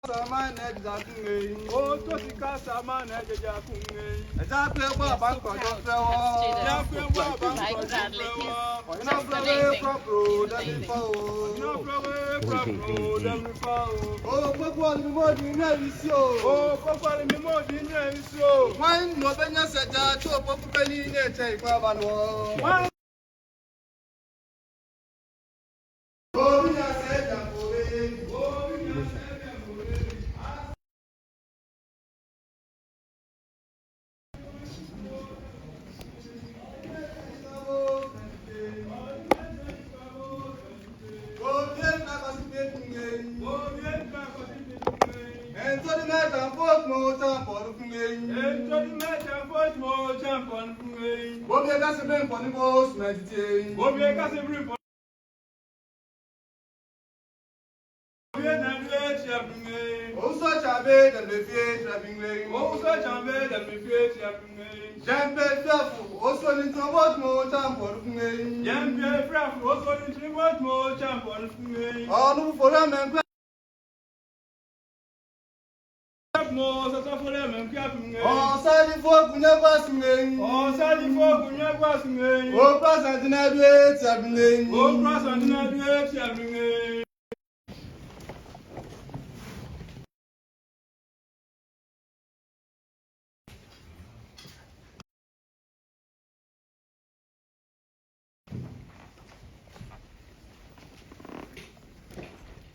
Sama na jakunge. O to sika sama na jakunge. Eja pe bo ba ko jo fe wo. Ja pe bo ba ko jo fe wo. Ina flowe propro da mi fa o. Ina flowe propro da mi fa o. O gbogbo ni mo di na isi o. O gbogbo ni mo di na isi o. Wan no be nya seja to popu pe ni ne che ifa ba no. O bi nya seja ko be. O bi nya seja ko be.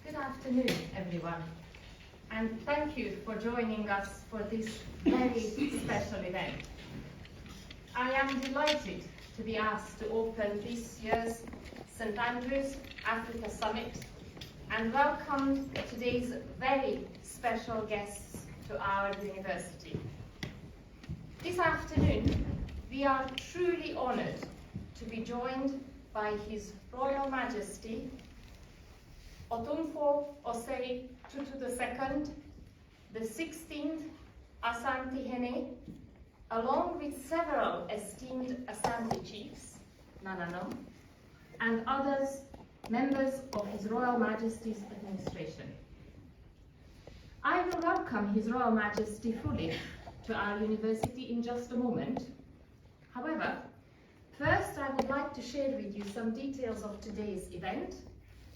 Good afternoon, everyone, and thank you for joining us for this very special event. I am delighted to be asked to open this year's St. Andrews Africa Summit and welcome today's very special guests to our university. This afternoon, we are truly honored to be joined by His Royal Majesty Otumfuo Osei Tutu II, the 16th Asante Hene, along with several esteemed Asante chiefs, Nananum, and others, members of His Royal Majesty's administration. I will welcome His Royal Majesty fully to our university in just a moment. However, first I would like to share with you some details of today's event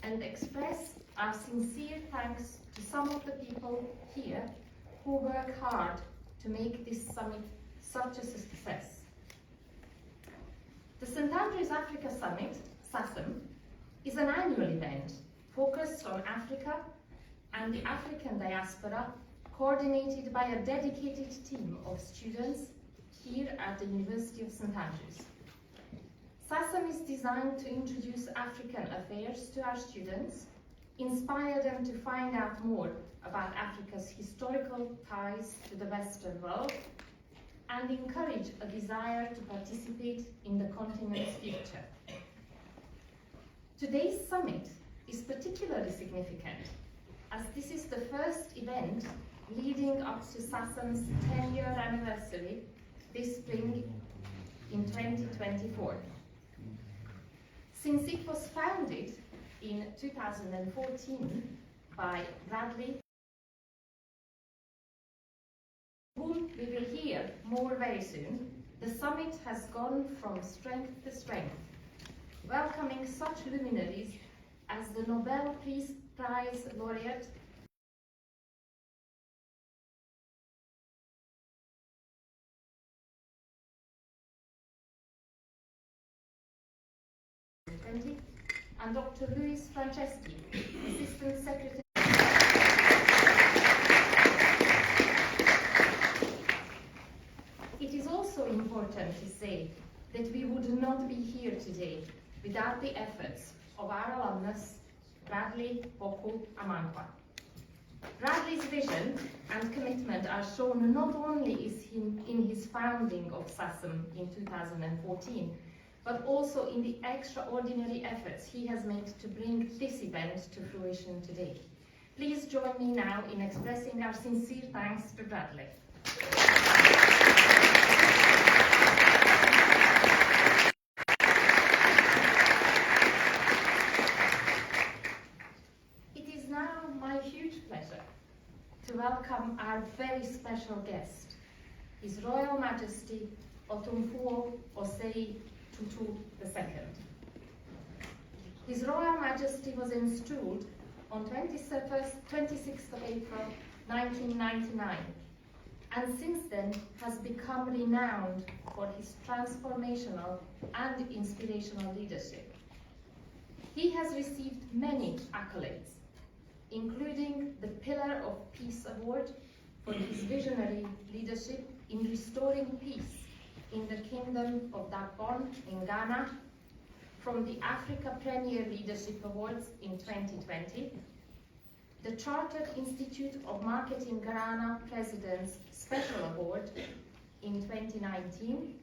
and express our sincere thanks to some of the people here who work hard to make this summit such a success. The St. Andrews Africa Summit, SASM, is an annual event focused on Africa and the African diaspora, coordinated by a dedicated team of students here at the University of St. Andrews. SASM is designed to introduce African affairs to our students, inspire them to find out more about Africa's historical ties to the Western world, and encourage a desire to participate in the continent's future. Today's summit is particularly significant, as this is the first event leading up to SASM's 10-year anniversary this spring in 2024. Since it was founded in 2014 by Bradley, whom we will hear more very soon, the summit has gone from strength to strength, welcoming such luminaries as the Nobel Peace Prize laureate and Dr. Luis Franceschi, Assistant Secretary. It is also important to say that we would not be here today without the efforts of our alumnus, Bradley Boku Amankwa. Bradley's vision and commitment are shown not only in his founding of SASM in 2014, but also in the extraordinary efforts he has made to bring this event to fruition today. Please join me now in expressing our sincere thanks to Bradley. It is now my huge pleasure to welcome our very special guest, His Royal Majesty Otumfuo Osei Tutu II. His Royal Majesty was installed on 26th of April 1999, and since then has become renowned for his transformational and inspirational leadership. He has received many accolades, including the Pillar of Peace Award for his visionary leadership in restoring peace in the Kingdom of Gabon in Ghana, from the Africa Premier Leadership Awards in 2020, the Chartered Institute of Marketing Ghana President's Special Award in 2019,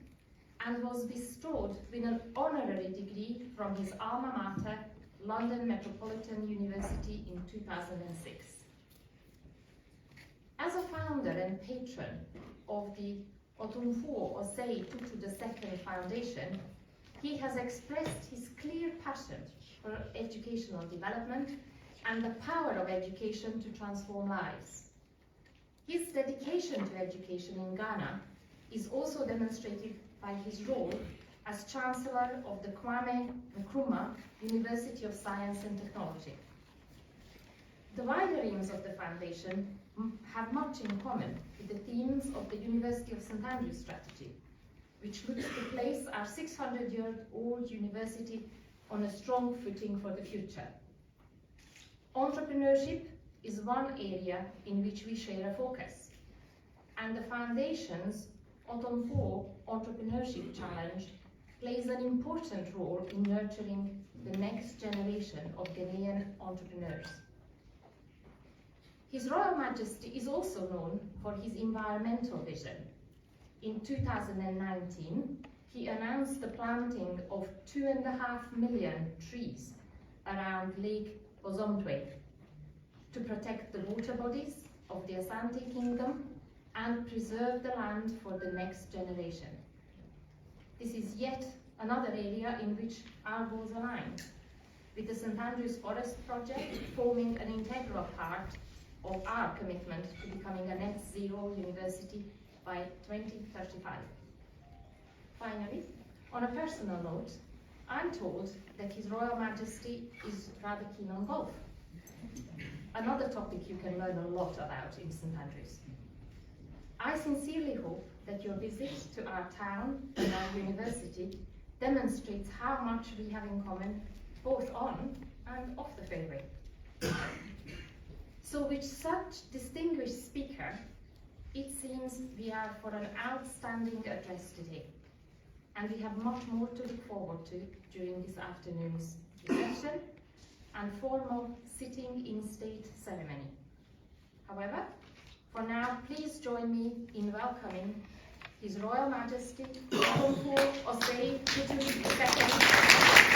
and was bestowed with an honorary degree from his alma mater, London Metropolitan University, in 2006. As a founder and patron of the Otumfuo Osei Tutu II Foundation, he has expressed his clear passion for educational development and the power of education to transform lives. His dedication to education in Ghana is also demonstrated by his role as Chancellor of the Kwame Nkrumah University of Science and Technology. The wider aims of the Foundation have much in common with the themes of the University of St. Andrews strategy, which looks to place our 600-year-old university on a strong footing for the future. Entrepreneurship is one area in which we share a focus, and the Foundation's Otumfuo Entrepreneurship Challenge plays an important role in nurturing the next generation of Ghanaian entrepreneurs. His Royal Majesty is also known for his environmental vision. In 2019, he announced the planting of 2.5 million trees around Lake Otumfuo to protect the water bodies of the Asante Kingdom and preserve the land for the next generation. This is yet another area in which our goals align, with the St. Andrews Forest Project forming an integral part of our commitment to becoming a net zero university by 2035. Finally, on a personal note, I'm told that His Royal Majesty is rather keen on golf. Another topic you can learn a lot about in St. Andrews. I sincerely hope that your visit to our town and our university demonstrates how much we have in common, both on and off the fairway. So with such distinguished speaker, it seems we are for an outstanding address today, and we have much more to look forward to during this afternoon's reception and formal sitting in state ceremony. However, for now, please join me in welcoming His Royal Majesty Otumfuo Osei Tutu II.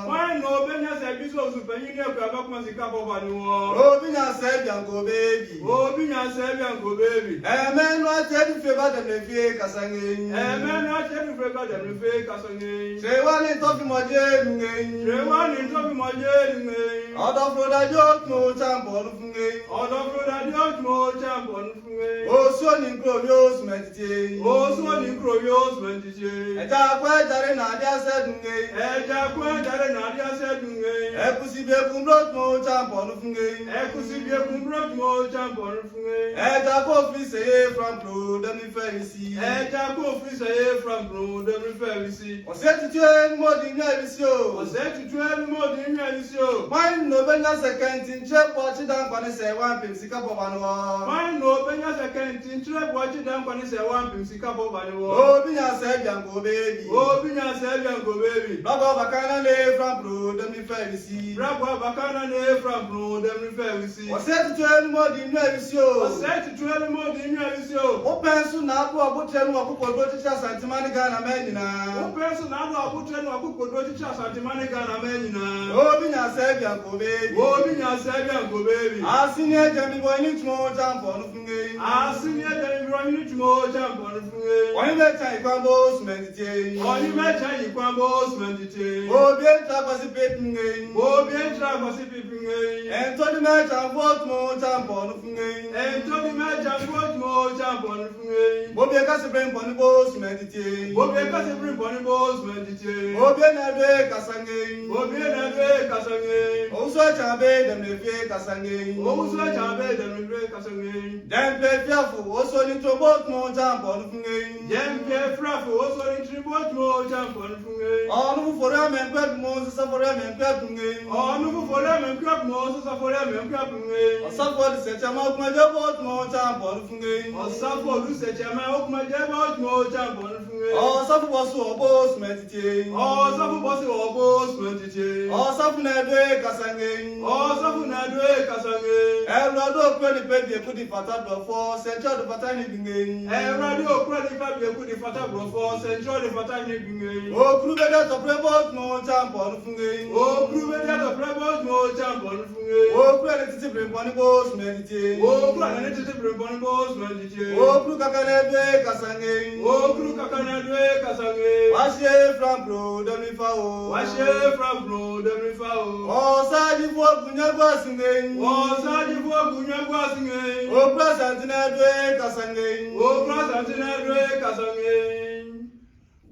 Why no Obenya said, "You so super, you never come up with a cup of anyone." Obinya said, "Yanko baby." Obinya said, "Yanko baby." A man was telling you about the fake Kasangin. A man not telling you about the fake Kasangin. Say one in talking my jail. Say one in talking my jail. Out of road, I don't know champion of me. Out of road, I don't know champion of me. Oh, son in Crows meditate. Oh, son in Crows meditate. A dark way that in Nadia said, a dark way that in Nadia said, a pussy be a brought more champion of me. A pussy be a brought more champion of me. A dark office from Road and Pharisee. A dark office from Road and Pharisee. Or set to train more than you. Or set to train more than you. Mine no better second in check watching down when I say one pimsy cup of an hour. Mine no better second in check watching down when I say one pimsy cup of an hour. Oh, Binya said, Yanko baby. Oh, Binya said, Yanko baby. Baba Bacana lay from Road and Pharisee. Bravo Bacana lay from Road and Pharisee. Or set to train more than you. Or set to train more than you. Opemsuo na abu abutenu akukodo chicha santimani gana menina. Opemsuo na abu abutenu akukodo chicha santimani gana menina. Obinya said, Yanko baby. Obinya said, Yanko baby. Asinie jemi boy ni tumo champo nufunge. Asinie jemi boy ni tumo champo nufunge. Oni mecha ikwambo smendite. Oni mecha ikwambo smendite. Obientra kwasi pepinge. Obientra kwasi pepinge. Entoni mecha vote mo champo nufunge. Entoni mecha vote mo champo nufunge. Obieka se bring poni bo smendite. Obieka se bring poni bo smendite. Obiena be kasange. Obiena be kasange. Ouswa chambe dem le vie kasange. Ouswa chambe dem le vie kasange. Dem pe fiafu oso ni trobot mo champo nufunge. Dem pe fiafu oso ni trobot mo champo nufunge. Onu fora men kwet mo sa fora men kwet nge. Onu fora men kwet mo sa fora men kwet nge. Osafo di se chama okuma jebot mo champo nufunge. Osafo di se chama okuma jebot mo champo nufunge. Osafo bosu obo smedite. Osafo bosu obo smedite. Osafo na dwe kasange. Osafo na dwe kasange. Erodo kweli pebi ekudi fata brofo central de fata ni binge. Erodo kweli pebi ekudi fata brofo central de fata ni binge. O krube da to prebot mo champo nufunge. O krube da to prebot mo champo nufunge. O krube titi bremboni bo smedite. O krube titi bremboni bo smedite. O krube kakane dwe kasange. O krube kakane dwe kasange. Washe from bro demi fao. Washe from bro demi fao. O saji fo kunyagwa singe. O saji fo kunyagwa singe. O present na dwe kasange. O present na dwe kasange.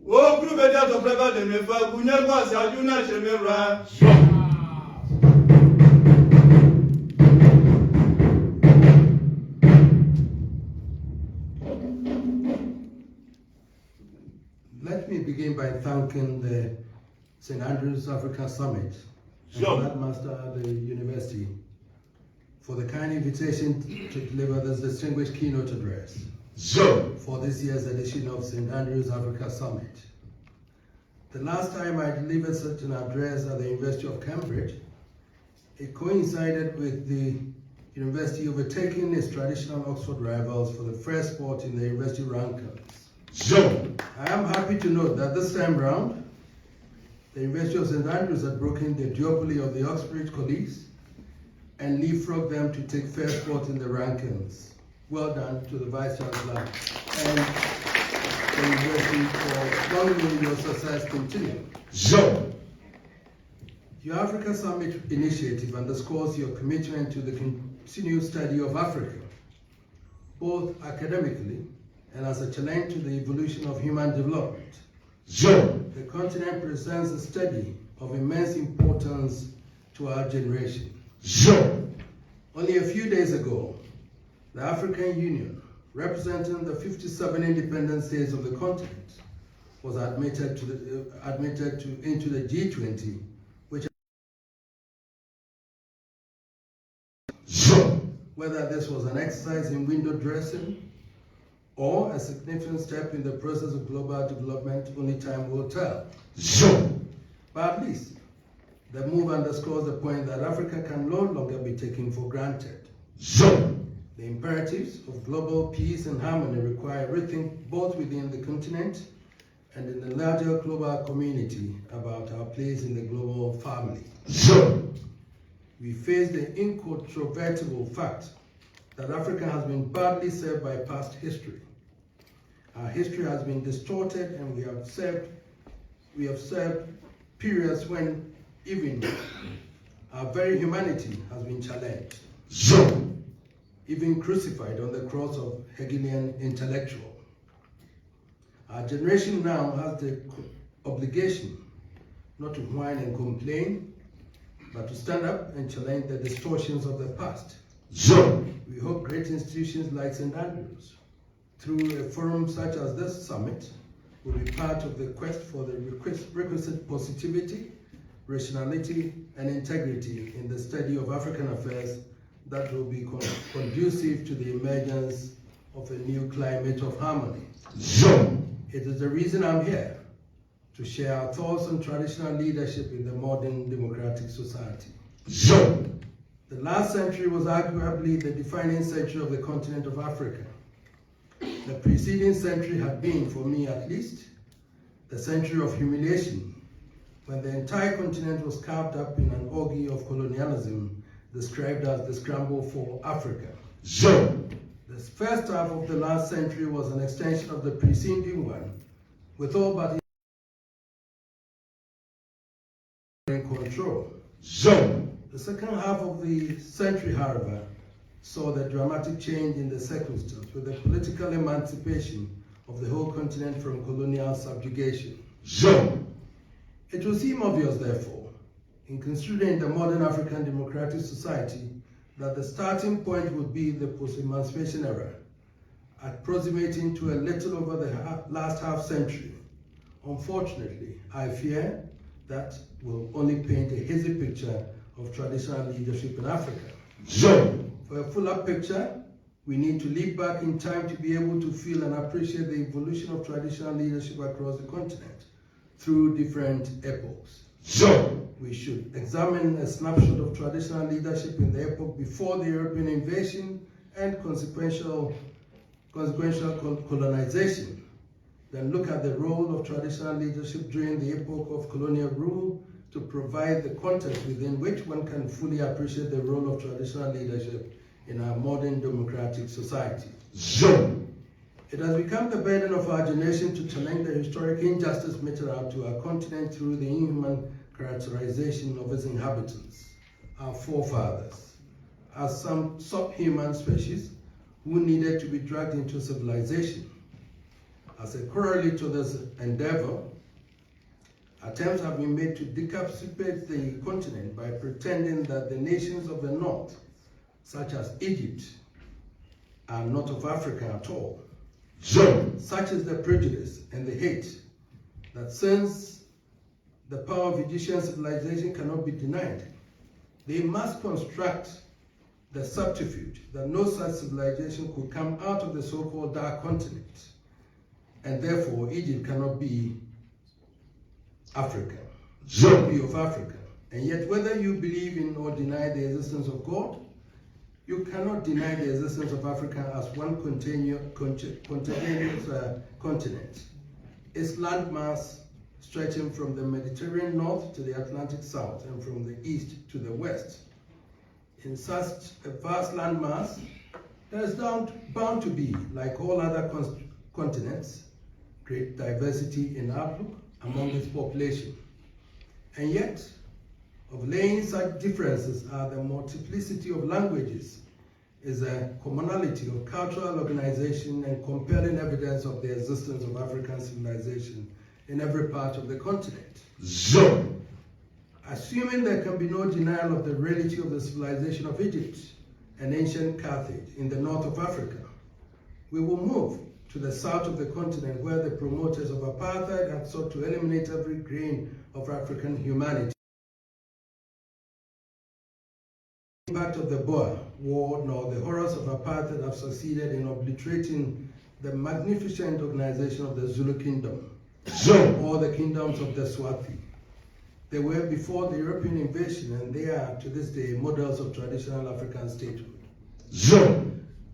O krube da to preba demi fao kunyagwa si ajuna shemera. Let me begin by thanking the St. Andrews Africa Summit and the Headmaster of the University for the kind invitation to deliver this distinguished keynote address for this year's edition of St. Andrews Africa Summit. The last time I delivered such an address at the University of Cambridge, it coincided with the university overtaking its traditional Oxford rivals for the first spot in the university rankings. I am happy to note that this time round, the University of St. Andrews had broken the duopoly of the Oxbridge colleagues and leapfrogged them to take first spot in the rankings. Well done to the Vice Chancellor and the University for long may your success continue. Your Africa Summit initiative underscores your commitment to the continued study of Africa, both academically and as a challenge to the evolution of human development. The continent presents a study of immense importance to our generation. Only a few days ago, the African Union, representing the 57 independent states of the continent, was admitted into the G20, which whether this was an exercise in window dressing or a significant step in the process of global development, only time will tell. But at least, the move underscores the point that Africa can no longer be taken for granted. The imperatives of global peace and harmony require rethink both within the continent and in the larger global community about our place in the global family. We face the incontrovertible fact that Africa has been badly served by past history. Our history has been distorted, and we have served periods when even our very humanity has been challenged, even crucified on the cross of Hegelian intellectual. Our generation now has the obligation not to whine and complain, but to stand up and challenge the distortions of the past. We hope great institutions like St. Andrews, through a forum such as this summit, will be part of the quest for the requisite positivity, rationality, and integrity in the study of African affairs that will be conducive to the emergence of a new climate of harmony. It is the reason I'm here, to share our thoughts on traditional leadership in the modern democratic society. The last century was arguably the defining century of the continent of Africa. The preceding century had been, for me at least, the century of humiliation, when the entire continent was carved up in an orgy of colonialism described as the scramble for Africa. The first half of the last century was an extension of the preceding one, with all but in control. The second half of the century, however, saw the dramatic change in the circumstance with the political emancipation of the whole continent from colonial subjugation. It will seem obvious, therefore, in considering the modern African democratic society, that the starting point would be the post-emancipation era, approximating to a little over the last half century. Unfortunately, I fear that will only paint a hazy picture of traditional leadership in Africa. For a fuller picture, we need to leap back in time to be able to feel and appreciate the evolution of traditional leadership across the continent through different epochs. We should examine a snapshot of traditional leadership in the epoch before the European invasion and consequential colonization. Then look at the role of traditional leadership during the epoch of colonial rule to provide the context within which one can fully appreciate the role of traditional leadership in our modern democratic society. It has become the burden of our generation to challenge the historic injustice meted out to our continent through the inhuman characterization of its inhabitants, our forefathers, as some subhuman species who needed to be dragged into civilization. As a corollary to this endeavor, attempts have been made to decapsulate the continent by pretending that the nations of the north, such as Egypt, are not of Africa at all. Such is the prejudice and the hate that since the power of Egyptian civilization cannot be denied, they must construct the subterfuge that no such civilization could come out of the so-called dark continent, and therefore Egypt cannot be Africa, be of Africa. And yet, whether you believe in or deny the existence of God, you cannot deny the existence of Africa as one continuous continent. Its landmass stretching from the Mediterranean north to the Atlantic south and from the east to the west. In such a vast landmass, there is bound to be, like all other continents, great diversity in outlook among its population. And yet, of laying such differences are the multiplicity of languages, is a commonality of cultural organization and compelling evidence of the existence of African civilization in every part of the continent. Assuming there can be no denial of the reality of the civilization of Egypt and ancient Carthage in the north of Africa, we will move to the south of the continent, where the promoters of apartheid had sought to eliminate every grain of African humanity. The impact of the Boer War nor the horrors of apartheid have succeeded in obliterating the magnificent organization of the Zulu Kingdom, or the kingdoms of the Swazi. They were before the European invasion, and they are to this day models of traditional African statehood.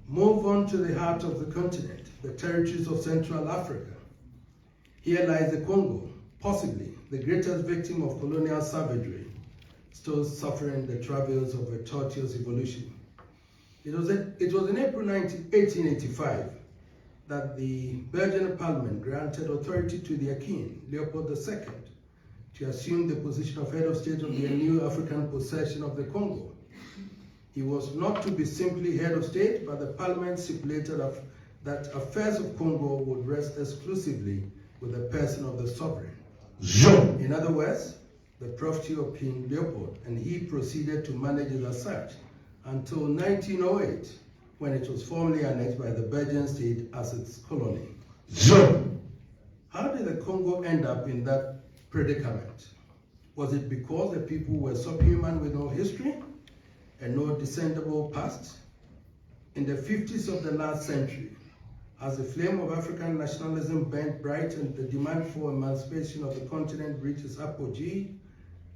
Move on to the heart of the continent, the territories of Central Africa. Here lies the Congo, possibly the greatest victim of colonial savagery, still suffering the travails of a tortuous evolution. It was in April 1885 that the Belgian Parliament granted authority to their king, Leopold II, to assume the position of head of state of the new African possession of the Congo. He was not to be simply head of state, but the Parliament stipulated that affairs of Congo would rest exclusively with the person of the sovereign. In other words, the property of King Leopold, and he proceeded to manage it as such until 1908, when it was formally annexed by the Belgian state as its colony. How did the Congo end up in that predicament? Was it because the people were subhuman with no history and no descendable past? In the 50s of the last century, as the flame of African nationalism burnt bright and the demand for emancipation of the continent reached its apogee,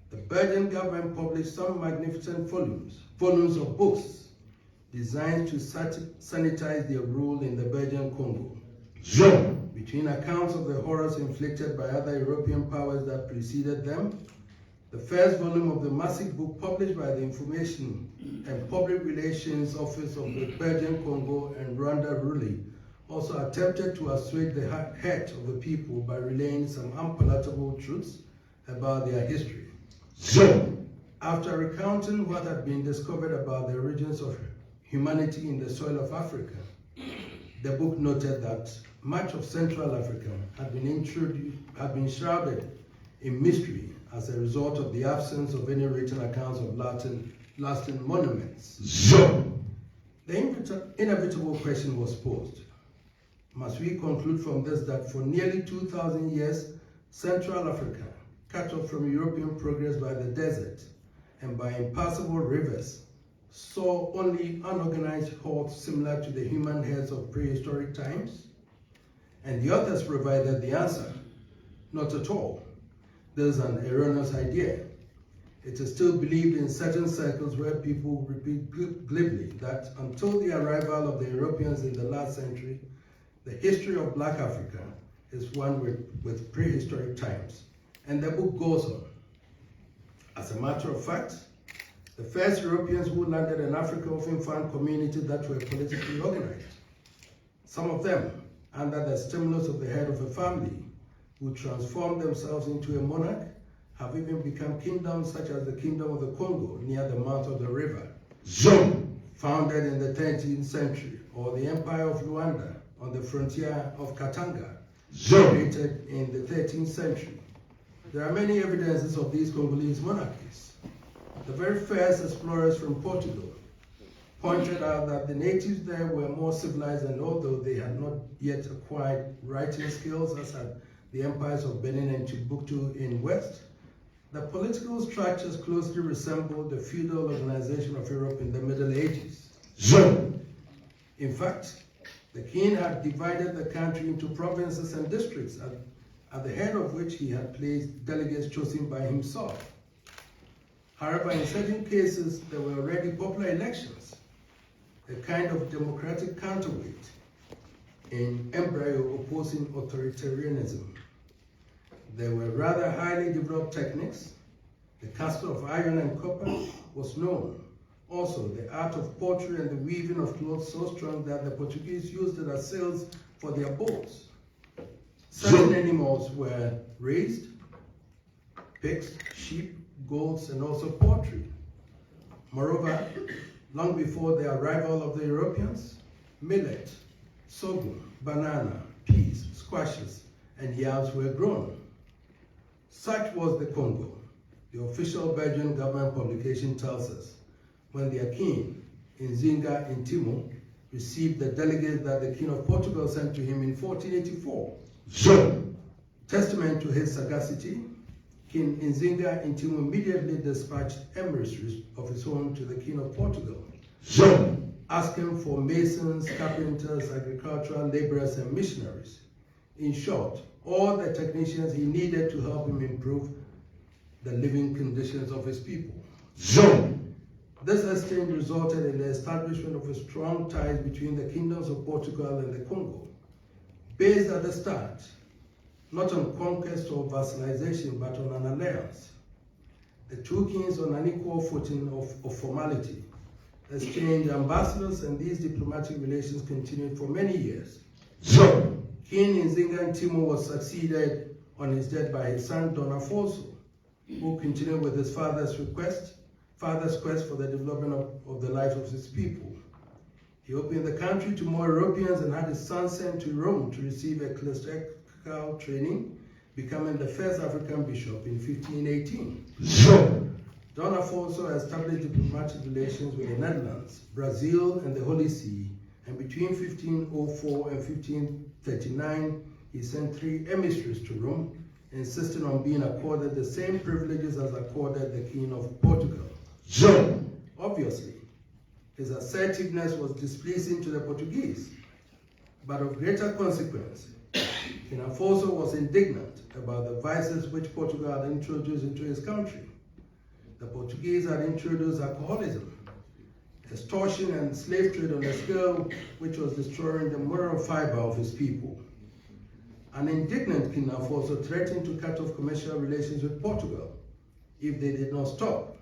the Belgian government published some magnificent volumes of books designed to sanitize their rule in the Belgian Congo. Between accounts of the horrors inflicted by other European powers that preceded them, the first volume of the massive book published by the Information and Public Relations Office of the Belgian Congo and Rwanda ruling also attempted to assuage the hurt of the people by relaying some unpalatable truths about their history. After recounting what had been discovered about the origins of humanity in the soil of Africa, the book noted that much of Central Africa had been shrouded in mystery as a result of the absence of any written accounts of lasting monuments. The inevitable question was posed. Must we conclude from this that for nearly 2,000 years, Central Africa, cut off from European progress by the desert and by impassable rivers, saw only unorganized hordes similar to the human heads of prehistoric times? And the authors provided the answer. Not at all. This is an erroneous idea. It is still believed in certain circles where people repeat glibly that until the arrival of the Europeans in the last century, the history of Black Africa is one with prehistoric times. And the book goes on. As a matter of fact, the first Europeans who landed in Africa often found communities that were politically organized. Some of them, under the stimulus of the head of a family, who transformed themselves into a monarch, have even become kingdoms such as the Kingdom of the Congo near the mouth of the river, founded in the 13th century, or the Empire of Luanda on the frontier of Katanga, created in the 13th century. There are many evidences of these Congolese monarchies. The very first explorers from Portugal pointed out that the natives there were more civilized, and although they had not yet acquired writing skills as had the empires of Benin and Timbuktu in West, the political structures closely resembled the feudal organization of Europe in the Middle Ages. In fact, the king had divided the country into provinces and districts, at the head of which he had placed delegates chosen by himself. However, in certain cases, there were already popular elections, a kind of democratic counterweight in embryo opposing authoritarianism. There were rather highly developed techniques. The castle of iron and copper was known. Also, the art of pottery and the weaving of clothes so strong that the Portuguese used it as sails for their boats. Certain animals were raised: pigs, sheep, goats, and also poultry. Moreover, long before the arrival of the Europeans, millet, sorghum, banana, peas, squashes, and yams were grown. Such was the Congo, the official Belgian government publication tells us, when their king, Nzinga Intimo, received the delegates that the king of Portugal sent to him in 1484. Testament to his sagacity, King Nzinga Intimo immediately dispatched emissaries of his own to the king of Portugal, asking for masons, carpenters, agricultural laborers, and missionaries. In short, all the technicians he needed to help him improve the living conditions of his people. This exchange resulted in the establishment of a strong ties between the kingdoms of Portugal and the Congo. Based at the start not on conquest or vassalization, but on an alliance. The two kings on an equal footing of formality exchanged ambassadors, and these diplomatic relations continued for many years. King Nzinga Ntimo was succeeded on his death by his son Otumfuo, who continued with his father's quest for the development of the lives of his people. He opened the country to more Europeans and had his son sent to Rome to receive ecclesiastical training, becoming the first African bishop in 1518. Otumfuo established diplomatic relations with the Netherlands, Brazil, and the Holy See, and between 1504 and 1539, he sent 3 emissaries to Rome, insisting on being accorded the same privileges as accorded the King of Portugal. Obviously, his assertiveness was displeasing to the Portuguese, but of greater consequence, King Afonso was indignant about the vices which Portugal had introduced into his country. The Portuguese had introduced alcoholism, extortion, and slave trade on a scale which was destroying the moral fiber of his people. An indignant King Afonso threatened to cut off commercial relations with Portugal if they did not stop.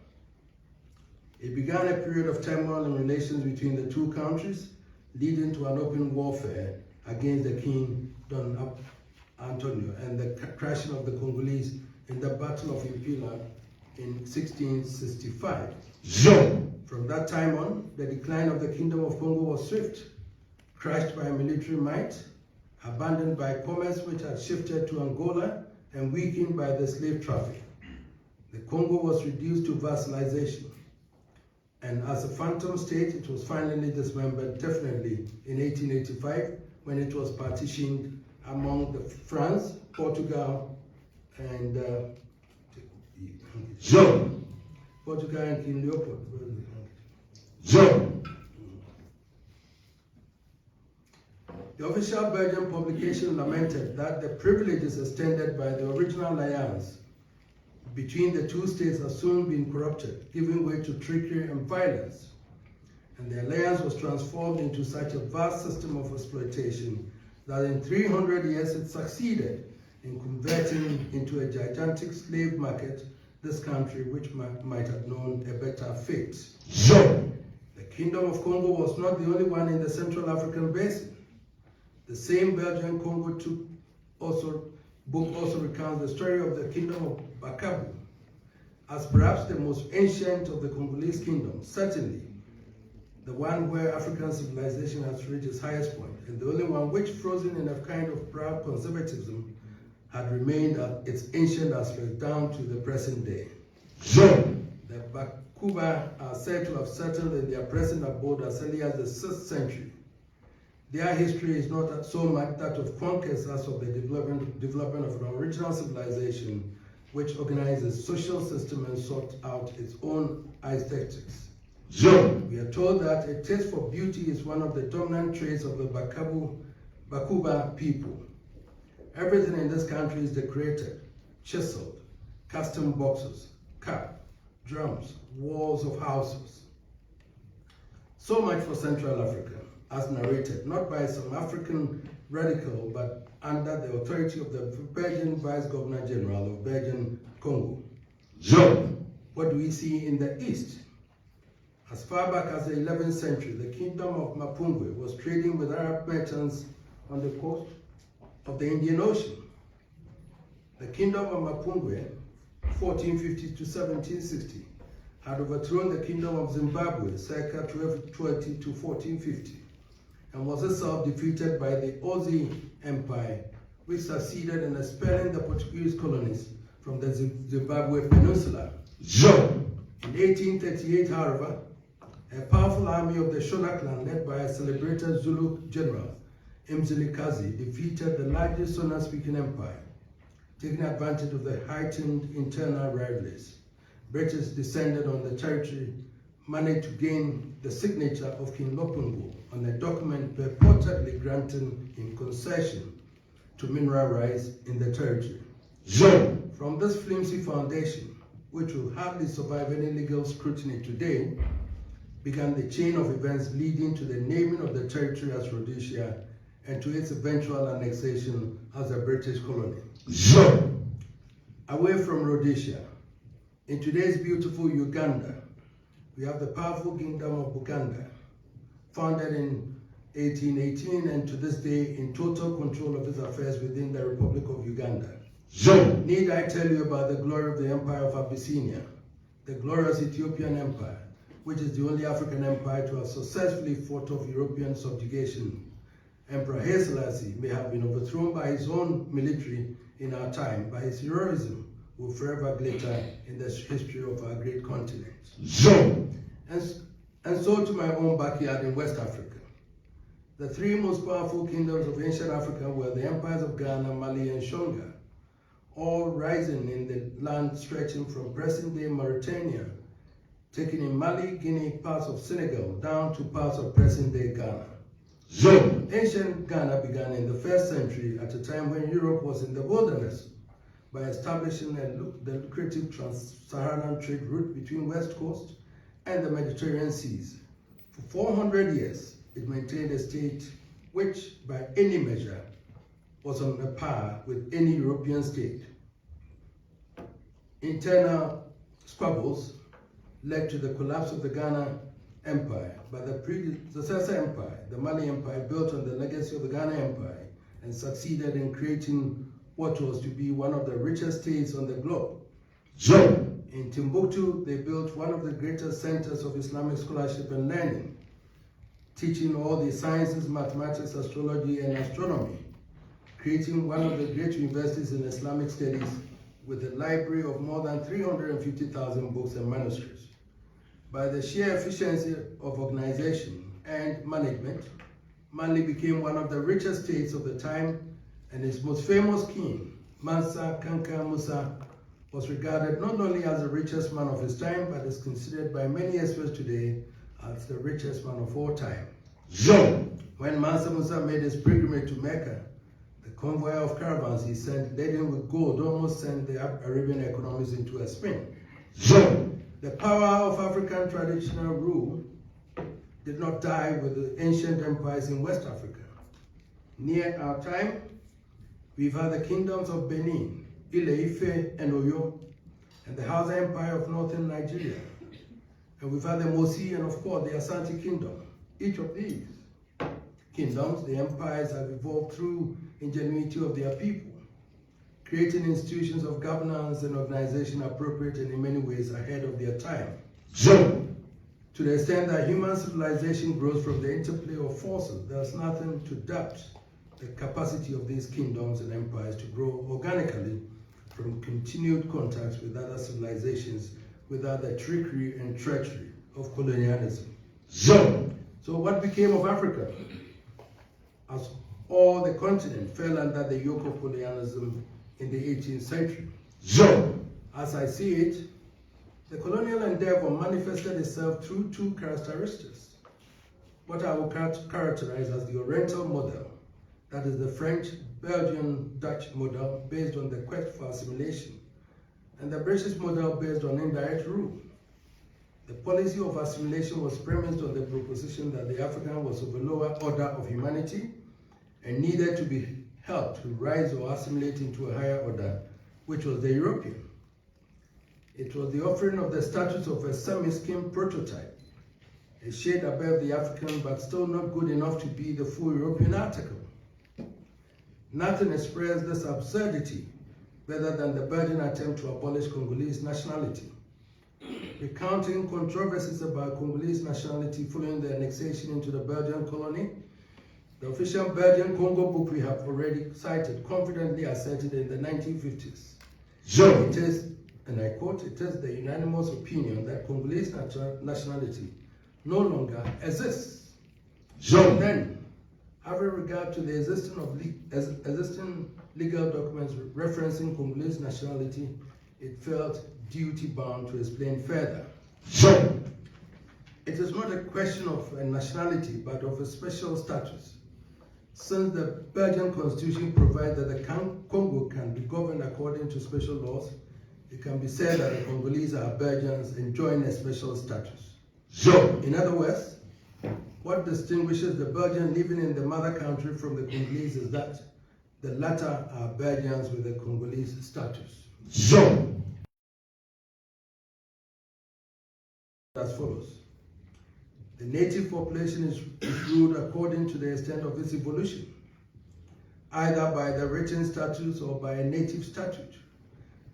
It began a period of turmoil in relations between the two countries, leading to an open warfare against the King Don Antonio and the crushing of the Congolese in the Battle of Impila in 1665. From that time on, the decline of the Kingdom of Congo was swift, crushed by military might, abandoned by commerce which had shifted to Angola, and weakened by the slave traffic. The Congo was reduced to vassalization, and as a phantom state, it was finally dismembered definitely in 1885 when it was partitioned among France, Portugal, and Portugal and King Leopold. The official Belgian publication lamented that the privileges extended by the original alliance between the two states had soon been corrupted, giving way to trickery and violence. And the alliance was transformed into such a vast system of exploitation that in 300 years it succeeded in converting into a gigantic slave market this country which might have known a better fate. The Kingdom of Congo was not the only one in the Central African Basin. The same Belgian Congo book also recounts the story of the Kingdom of Bakabu as perhaps the most ancient of the Congolese kingdoms, certainly the one where African civilization has reached its highest point, and the only one which, frozen in a kind of proud conservatism, had remained at its ancient aspect down to the present day. The Bakuba are said to have settled in their present abode as early as the 6th century. Their history is not so much that of conquest as of the development of an original civilization which organized a social system and sought out its own aesthetics. We are told that a taste for beauty is one of the dominant traits of the Bakuba people. Everything in this country is decorated, chiseled, custom boxes, cup, drums, walls of houses. So much for Central Africa, as narrated, not by some African radical, but under the authority of the Belgian Vice-Governor General of Belgian Congo. What do we see in the East? As far back as the 11th century, the Kingdom of Mapungwe was trading with Arab merchants on the coast of the Indian Ocean. The Kingdom of Mapungwe, 1450 to 1760, had overthrown the Kingdom of Zimbabwe, circa 1220 to 1450, and was itself defeated by the Aussie Empire, which succeeded in expelling the Portuguese colonies from the Zimbabwe Peninsula. In 1838, however, a powerful army of the Shona clan, led by a celebrated Zulu general, Mzilikazi, defeated the largest Shona-speaking empire, taking advantage of the heightened internal rivalries. British descended on the territory, managed to gain the signature of King Lopungo on a document purportedly granting him concession to mineral rights in the territory. From this flimsy foundation, which will hardly survive any legal scrutiny today, began the chain of events leading to the naming of the territory as Rhodesia and to its eventual annexation as a British colony. Sure. Away from Rhodesia, in today's beautiful Uganda, we have the powerful kingdom of Buganda, founded in 1818 and to this day in total control of its affairs within the Republic of Uganda. Sure. Need I tell you about the glory of the Empire of Abyssinia, the glorious Ethiopian Empire, which is the only African empire to have successfully fought off European subjugation. Emperor Haile Selassie may have been overthrown by his own military in our time, but his heroism will forever glitter in the history of our great continent. Sure. And so to my own backyard in West Africa. The three most powerful kingdoms of ancient Africa were the empires of Ghana, Mali, and Shonga, all rising in the land stretching from present-day Mauritania, taking in Mali, Guinea, parts of Senegal, down to parts of present-day Ghana. Sure. Ancient Ghana began in the 1st century at a time when Europe was in the wilderness by establishing the lucrative trans-Saharan trade route between West Coast and the Mediterranean seas. For 400 years, it maintained a state which, by any measure, was on a par with any European state. Internal squabbles led to the collapse of the Ghana Empire, but the predecessor empire, the Mali Empire, built on the legacy of the Ghana Empire and succeeded in creating what was to be one of the richest states on the globe. Sure. In Timbuktu, they built one of the greatest centers of Islamic scholarship and learning, teaching all the sciences, mathematics, astrology, and astronomy, creating one of the great universities in Islamic studies with a library of more than 350,000 books and manuscripts. By the sheer efficiency of organization and management, Mali became one of the richest states of the time, and its most famous king, Mansa Kanka Musa, was regarded not only as the richest man of his time, but is considered by many experts today as the richest man of all time. Sure. When Mansa Musa made his pilgrimage to Mecca, the convoy of caravans he sent laden with gold almost sent the Arabian economies into a spin. Sure. The power of African traditional rule did not die with the ancient empires in West Africa. Near our time, we've had the kingdoms of Benin, Ile-Ife, and Oyo, and the Hausa Empire of northern Nigeria. And we've had the Mosi and, of course, the Asante Kingdom. Each of these kingdoms, the empires, have evolved through ingenuity of their people, creating institutions of governance and organization appropriate and in many ways ahead of their time. Sure. To the extent that human civilization grows from the interplay of forces, there's nothing to doubt the capacity of these kingdoms and empires to grow organically from continued contacts with other civilizations without the trickery and treachery of colonialism. Sure. So what became of Africa? As all the continent fell under the yoke of colonialism in the 18th century. Sure. As I see it, the colonial endeavor manifested itself through two characteristics. What I will characterize as the Oriental model, that is the French, Belgian, Dutch model based on the quest for assimilation, and the British model based on indirect rule. The policy of assimilation was premised on the proposition that the African was of a lower order of humanity and needed to be helped to rise or assimilate into a higher order, which was the European. It was the offering of the status of a semi-skimmed prototype, a shade above the African but still not good enough to be the full European article. Nothing expressed this absurdity better than the Belgian attempt to abolish Congolese nationality. Recounting controversies about Congolese nationality following the annexation into the Belgian colony, the official Belgian Congo book we have already cited confidently asserted in the 1950s. Sure. It is, and I quote, it is the unanimous opinion that Congolese nationality no longer exists. Sure. Then, having regard to the existing legal documents referencing Congolese nationality, it felt duty-bound to explain further. Sure. It is not a question of a nationality, but of a special status. Since the Belgian constitution provides that the Congo can be governed according to special laws, it can be said that the Congolese are Belgians enjoying a special status. Sure. In other words, What distinguishes the Belgian living in the mother country from the Congolese is that the latter are Belgians with a Congolese status. As follows. The native population is ruled according to the extent of its evolution, either by the written statutes or by a native statute.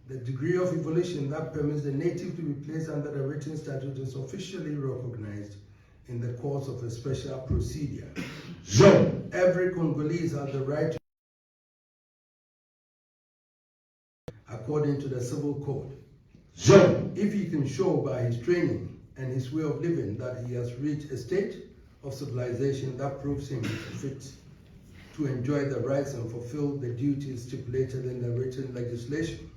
The degree of evolution that permits the native to be placed under the written statute is officially recognized in the course of a special procedure. Every Congolese has the right to according to the civil code. If he can show by his training and his way of living that he has reached a state of civilization that proves him fit to enjoy the rights and fulfill the duties stipulated in the written legislation.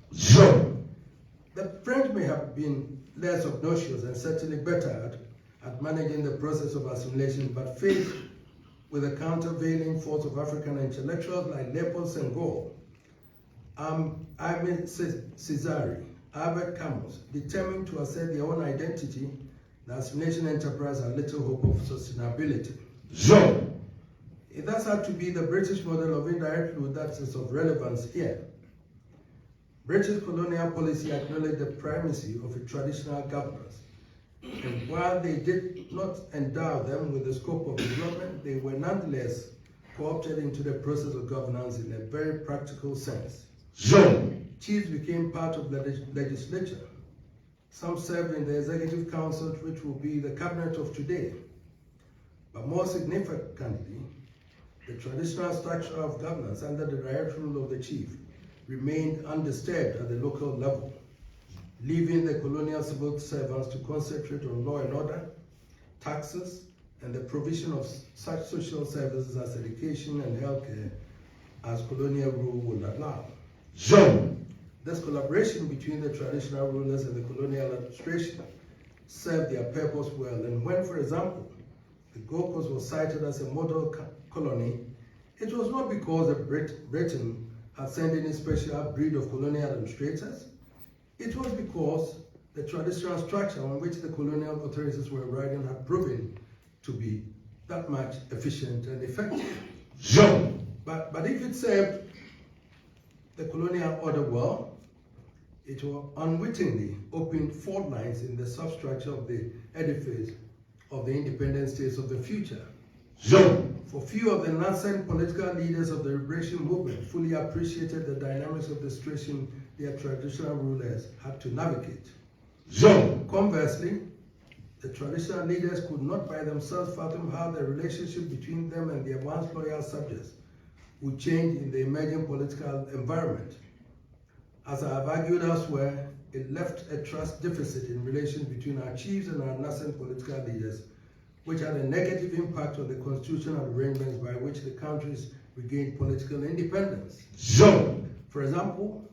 The French may have been less obnoxious and certainly better at managing the process of assimilation, but faced with the countervailing force of African intellectuals like Leopold Senghor, Aimé Césaire, Albert Camus, determined to assert their own identity, the assimilation enterprise had little hope of sustainability. It thus had to be the British model of indirect rule that is of relevance here. British colonial policy acknowledged the primacy of a traditional governance, and while they did not endow them with the scope of development, they were nonetheless co-opted into the process of governance in a very practical sense. Chiefs became part of the legislature. Some served in the executive council, which will be the cabinet of today. But more significantly, the traditional structure of governance under the direct rule of the chief remained undisturbed at the local level, leaving the colonial civil servants to concentrate on law and order, taxes, and the provision of such social services as education and healthcare as colonial rule would allow. This collaboration between the traditional rulers and the colonial administration served their purpose well, and when, for example, the Gold Coast was cited as a model colony, it was not because Britain had sent any special breed of colonial administrators. It was because the traditional structure on which the colonial authorities were riding had proven to be that much efficient and effective. But if it served the colonial order well, it will unwittingly open fault lines in the substructure of the edifice of the independent states of the future. For few of the nascent political leaders of the liberation movement fully appreciated the dynamics of the situation their traditional rulers had to navigate. Conversely, the traditional leaders could not by themselves fathom how the relationship between them and their once loyal subjects would change in the emerging political environment. As I have argued elsewhere, it left a trust deficit in relations between our chiefs and our nascent political leaders, which had a negative impact on the constitutional arrangements by which the countries regained political independence. For example,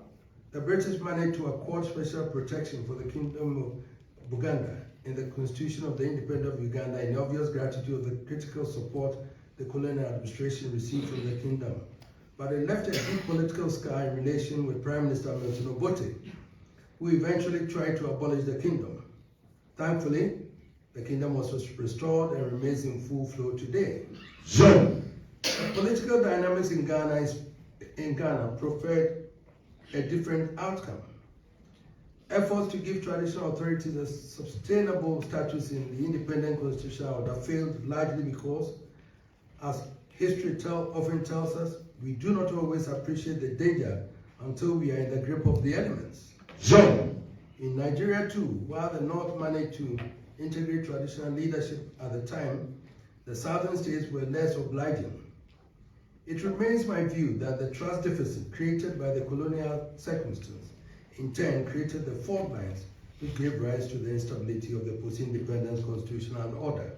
the British managed to accord special protection for the Kingdom of Buganda in the Constitution of the Independence of Uganda in obvious gratitude of the critical support the colonial administration received from the kingdom. But it left a deep political scar in relation with Prime Minister Milton Obote, who eventually tried to abolish the kingdom. Thankfully, the kingdom was restored and remains in full flow today. The political dynamics in Ghana preferred a different outcome. Efforts to give traditional authorities a sustainable status in the independent constitutional order failed largely because, as history often tells us, we do not always appreciate the danger until we are in the grip of the elements. In Nigeria too, while the North managed to integrate traditional leadership at the time, the southern states were less obliging. It remains my view that the trust deficit created by the colonial circumstance in turn created the fault lines which gave rise to the instability of the post-independence constitutional order.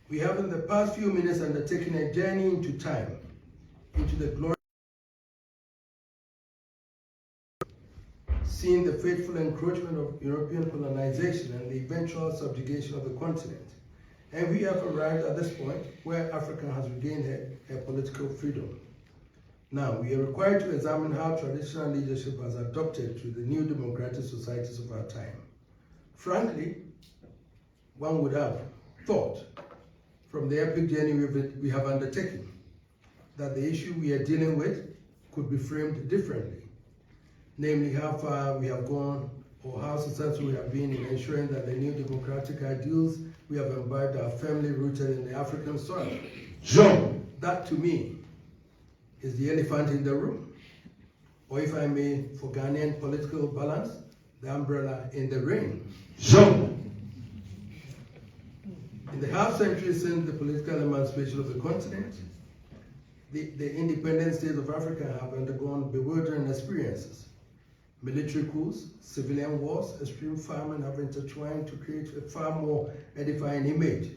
We have in the past few minutes undertaken a journey into time, into the glory, seeing the fateful encroachment of European colonization and the eventual subjugation of the continent. And we have arrived at this point where Africa has regained her political freedom. Now, we are required to examine how traditional leadership has adapted to the new democratic societies of our time. Frankly, one would have thought from the epic journey we have undertaken that the issue we are dealing with could be framed differently, namely how far we have gone or how successful we have been in ensuring that the new democratic ideals we have imbibed are firmly rooted in the African soil. That, to me, is the elephant in the room. Or if I may, for Ghanaian political balance, the umbrella in the rain. In the half century since the political emancipation of the continent, the independent states of Africa have undergone bewildering experiences. Military coups, civilian wars, extreme famine have intertwined to create a far more edifying image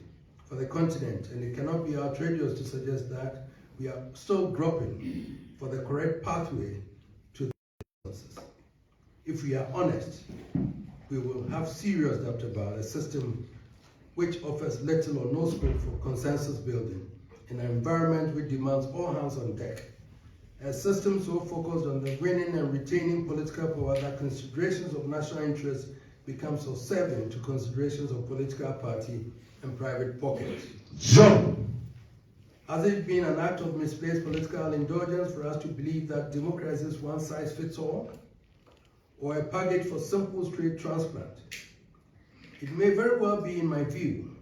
for the continent, and it cannot be outrageous to suggest that we are still groping for the correct pathway to the process. If we are honest, we will have serious doubt about a system which offers little or no scope for consensus building in an environment which demands all hands on deck. A system so focused on the winning and retaining political power that considerations of national interest become subservient to considerations of political party and private pocket. Has it been an act of misplaced political indulgence for us to believe that democracy is one size fits all, or a package for simple straight transplant? It may very well be, in my view.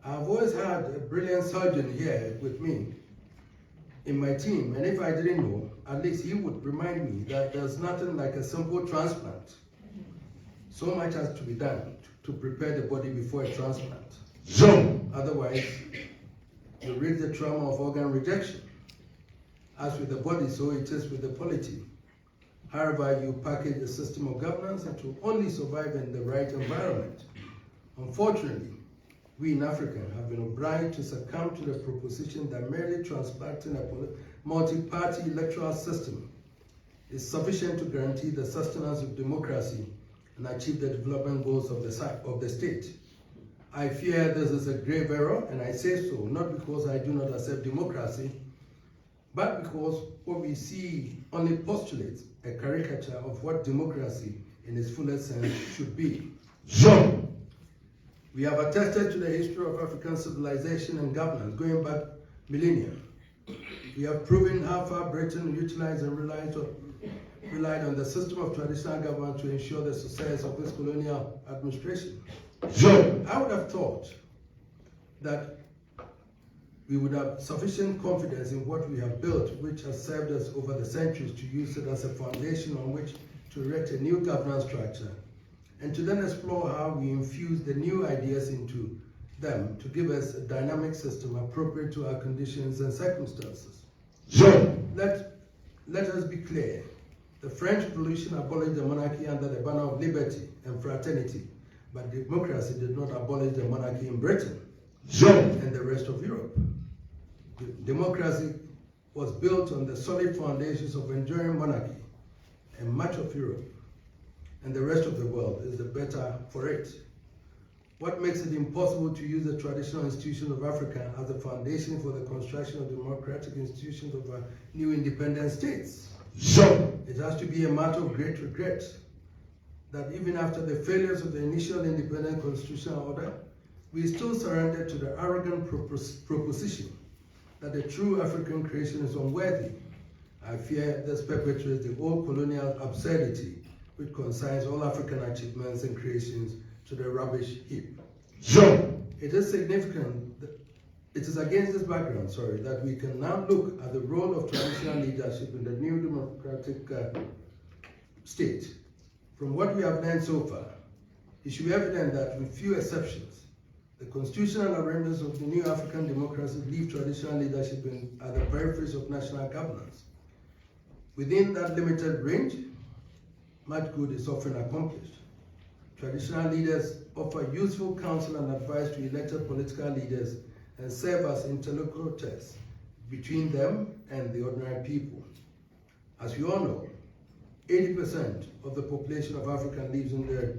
I've always had a brilliant surgeon here with me in my team, and if I didn't know, at least he would remind me that there's nothing like a simple transplant. So much has to be done to prepare the body before a transplant. Otherwise, you risk the trauma of organ rejection. As with the body, so it is with the polity. However you package a system of governance, it will only survive in the right environment. Unfortunately, we in Africa have been obliged to succumb to the proposition that merely transplanting a multi-party electoral system is sufficient to guarantee the sustenance of democracy and achieve the development goals of the state. I fear this is a grave error, and I say so not because I do not accept democracy, but because what we see only postulates a caricature of what democracy in its fullest sense should be. We have attested to the history of African civilization and governance going back millennia. We have proven how far Britain utilized and relied on the system of traditional government to ensure the success of this colonial administration. I would have thought that we would have sufficient confidence in what we have built, which has served us over the centuries, to use it as a foundation on which to erect a new governance structure, and to then explore how we infuse the new ideas into them to give us a dynamic system appropriate to our conditions and circumstances. Let us be clear. The French Revolution abolished the monarchy under the banner of liberty and fraternity, but democracy did not abolish the monarchy in Britain and the rest of Europe. Democracy was built on the solid foundations of enduring monarchy, and much of Europe and the rest of the world is the better for it. What makes it impossible to use the traditional institutions of Africa as the foundation for the construction of democratic institutions of our new independent states? It has to be a matter of great regret that even after the failures of the initial independent constitutional order, we still surrendered to the arrogant proposition that the true African creation is unworthy. I fear this perpetuates the old colonial absurdity which consigns all African achievements and creations to the rubbish heap. It is significant, it is against this background, that we can now look at the role of traditional leadership in the new democratic state. From what we have learned so far, it should be evident that with few exceptions, the constitutional arrangements of the new African democracy leave traditional leadership at the peripheries of national governance. Within that limited range, much good is often accomplished. Traditional leaders offer useful counsel and advice to elected political leaders and serve as interlocutors between them and the ordinary people. As we all know, 80% of the population of Africa lives in the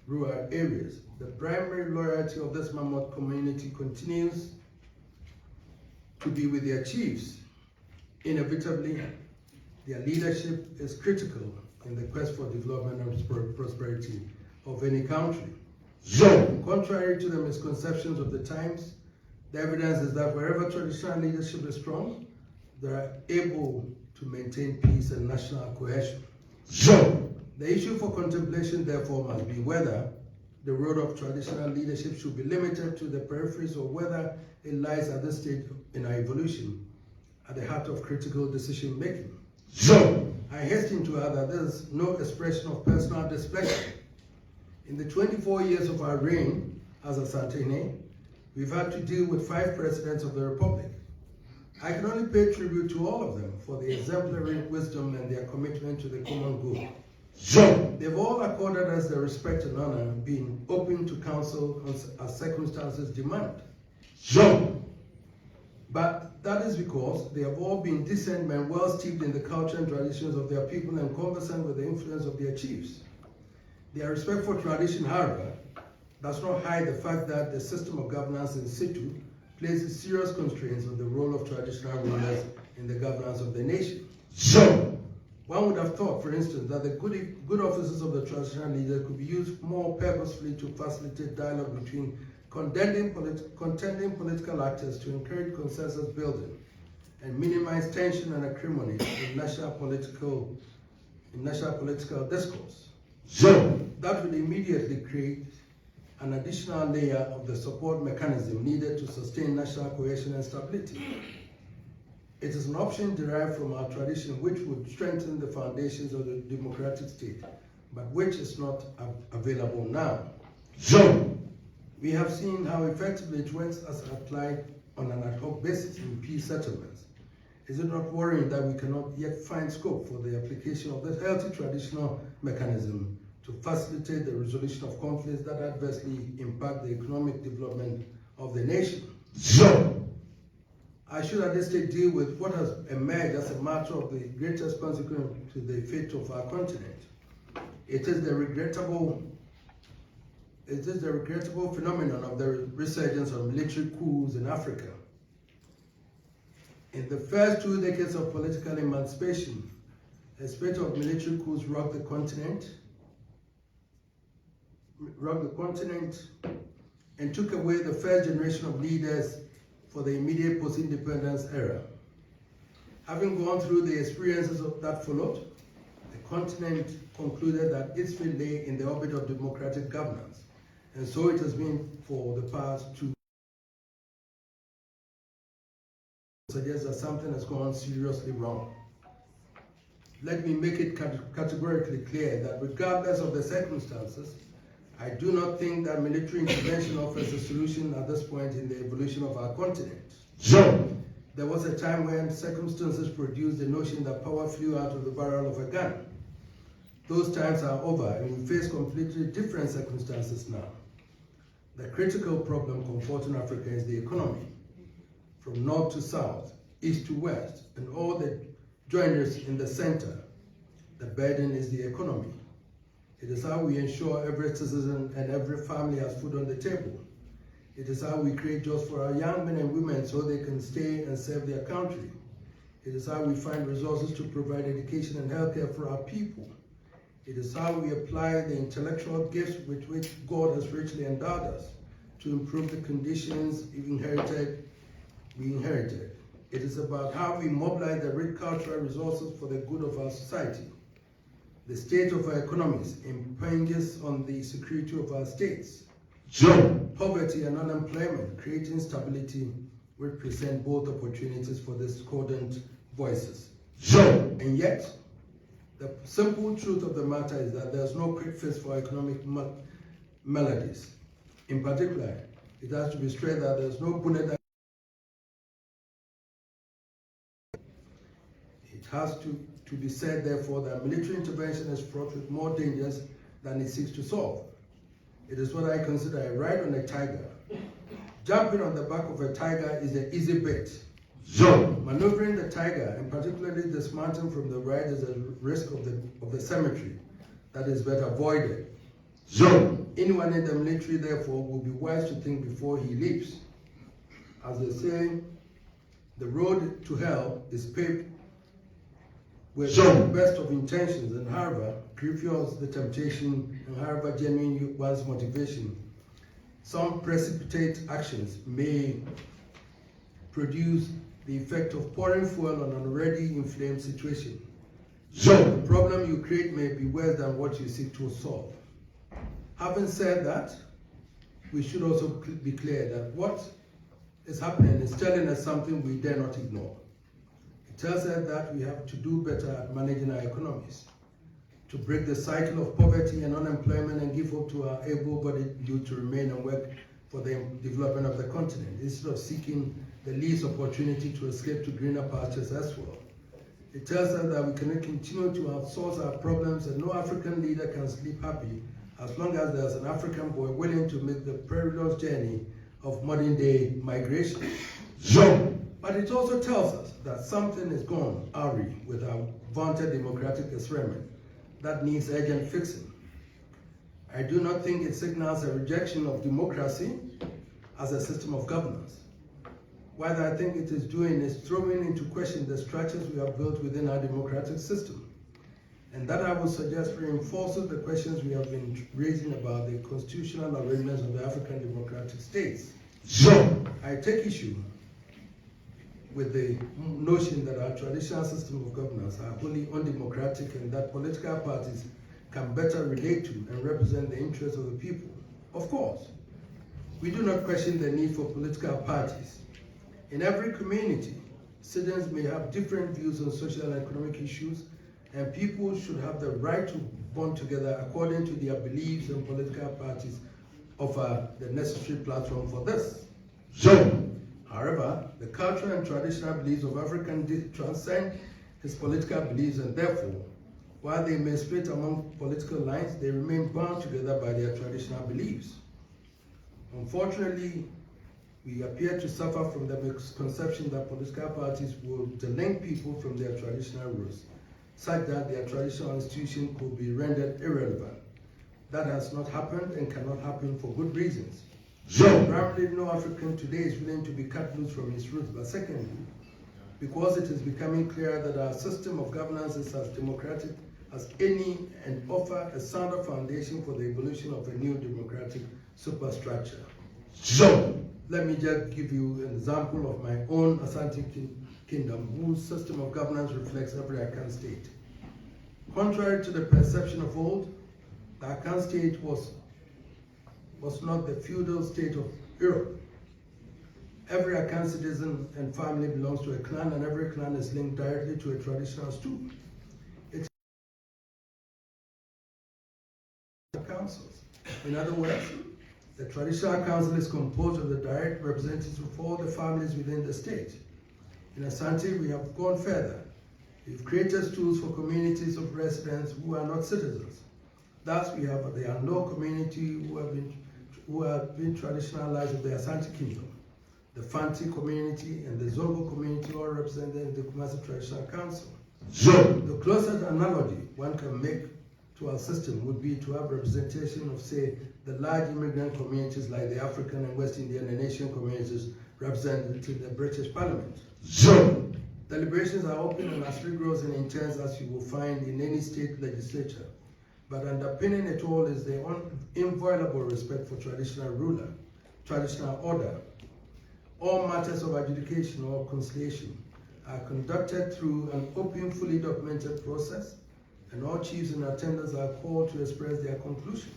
rural areas. The primary loyalty of this mammoth community continues to be with their chiefs. Inevitably, their leadership is critical in the quest for development and prosperity of any country. Contrary to the misconceptions of the times, the evidence is that wherever traditional leadership is strong, they are able to maintain peace and national cohesion. The issue for contemplation, therefore, must be whether the role of traditional leadership should be limited to the peripheries or whether it lies at this stage in our evolution at the heart of critical decision making. I hasten to add that there is no expression of personal displeasure. In the 24 years of our reign as Asantehene, we've had to deal with 5 presidents of the Republic. I can only pay tribute to all of them for their exemplary wisdom and their commitment to the common good. They've all accorded us the respect and honor, being open to counsel as circumstances demand. But that is because they have all been decent men, well steeped in the culture and traditions of their people and conversant with the influence of their chiefs. Their respect for tradition, however, does not hide the fact that the system of governance in situ places serious constraints on the role of traditional rulers in the governance of the nation. One would have thought, for instance, that the good offices of the traditional leader could be used more purposefully to facilitate dialogue between contending political actors to encourage consensus building and minimize tension and acrimony in national political discourse. That will immediately create an additional layer of the support mechanism needed to sustain national cohesion and stability. It is an option derived from our tradition which would strengthen the foundations of the democratic state, but which is not available now. We have seen how effectively it works as applied on an ad hoc basis in peace settlements. Is it not worrying that we cannot yet find scope for the application of this healthy traditional mechanism to facilitate the resolution of conflicts that adversely impact the economic development of the nation? I should at this stage deal with what has emerged as a matter of the greatest consequence to the fate of our continent. It is the regrettable phenomenon of the resurgence of military coups in Africa. In the first 2 decades of political emancipation, a spate of military coups rocked the continent and took away the first generation of leaders for the immediate post-independence era. Having gone through the experiences that followed, the continent concluded that its fate lay in the orbit of democratic governance, and so it has been for the past 2 suggests that something has gone seriously wrong. Let me make it categorically clear that regardless of the circumstances, I do not think that military intervention offers a solution at this point in the evolution of our continent. There was a time when circumstances produced the notion that power flew out of the barrel of a gun. Those times are over and we face completely different circumstances now. The critical problem confronting Africa is the economy. From north to south, east to west, and all the joiners in the center, the burden is the economy. It is how we ensure every citizen and every family has food on the table. It is how we create jobs for our young men and women so they can stay and serve their country. It is how we find resources to provide education and healthcare for our people. It is how we apply the intellectual gifts with which God has richly endowed us to improve the conditions we inherited. It is about how we mobilize the rich cultural resources for the good of our society. The state of our economies impinges on the security of our states. Poverty and unemployment, creating stability, will present both opportunities for discordant voices. And yet, the simple truth of the matter is that there's no quick fix for economic melodies. In particular, it has to be stressed that there's no bullet. It has to be said, therefore, that military intervention is fraught with more dangers than it seeks to solve. It is what I consider a ride on a tiger. Jumping on the back of a tiger is an easy bet. Maneuvering the tiger, and particularly dismounting from the ride, is a risk of the cemetery that is better avoided. Anyone in the military, therefore, will be wise to think before he leaps. As they say, the road to hell is paved with the best of intentions, and however grievous the temptation, and however genuine one's motivation, some precipitate actions may produce the effect of pouring fuel on an already inflamed situation. The problem you create may be worse than what you seek to solve. Having said that, we should also be clear that what is happening is telling us something we dare not ignore. It tells us that we have to do better at managing our economies, to break the cycle of poverty and unemployment and give hope to our able-bodied youth to remain and work for the development of the continent, instead of seeking the least opportunity to escape to greener pastures as well. It tells us that we cannot continue to outsource our problems, and no African leader can sleep happy as long as there's an African boy willing to make the perilous journey of modern-day migration. But it also tells us that something is gone awry with our vaunted democratic experiment that needs urgent fixing. I do not think it signals a rejection of democracy as a system of governance. What I think it is doing is throwing into question the structures we have built within our democratic system. And that, I would suggest, reinforces the questions we have been raising about the constitutional arrangements of the African democratic states. I take issue with the notion that our traditional system of governance are wholly undemocratic and that political parties can better relate to and represent the interests of the people. Of course, we do not question the need for political parties. In every community, citizens may have different views on social and economic issues, and people should have the right to bond together according to their beliefs, and political parties offer the necessary platform for this. However, the cultural and traditional beliefs of Africans transcend his political beliefs, and therefore, while they may split among political lines, they remain bound together by their traditional beliefs. Unfortunately, we appear to suffer from the misconception that political parties will delink people from their traditional roots, such that their traditional institution could be rendered irrelevant. That has not happened and cannot happen for good reasons. Primarily, no African today is willing to be cut loose from his roots, but secondly, because it is becoming clear that our system of governance is as democratic as any and offer a sounder foundation for the evolution of a new democratic superstructure. Let me just give you an example of my own Asante Kingdom, whose system of governance reflects every Akan state. Contrary to the perception of old, the Akan state was not the feudal state of Europe. Every Akan citizen and family belongs to a clan, and every clan is linked directly to a traditional stool. It's councils. In other words, the traditional council is composed of the direct representatives of all the families within the state. In Asante, we have gone further. We've created stools for communities of residents who are not citizens. Thus, we have the Ando community who have been traditionalized of the Asante Kingdom, the Fanti community, and the Zongo community, all represented in the Kumasi Traditional Council. The closest analogy one can make to our system would be to have representation of, say, the large immigrant communities like the African and West Indian and Asian communities represented in the British Parliament. Deliberations are open and as rigorous and intense as you will find in any state legislature. But underpinning it all is the inviolable respect for traditional ruler, traditional order. All matters of adjudication or conciliation are conducted through an open, fully documented process, and all chiefs in attendance are called to express their conclusions.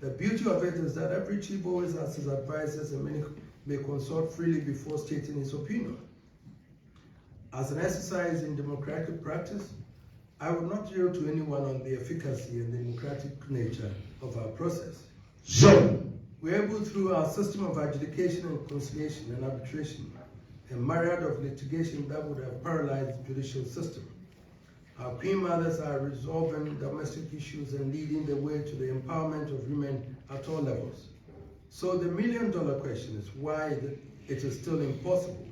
The beauty of it is that every chief always has his advisors and may consult freely before stating his opinion. As an exercise in democratic practice, I would not yield to anyone on the efficacy and democratic nature of our process. We are able, through our system of adjudication and conciliation and arbitration, a myriad of litigation that would have paralyzed the judicial system. Our queen mothers are resolving domestic issues and leading the way to the empowerment of women at all levels. So the million-dollar question is why it is still impossible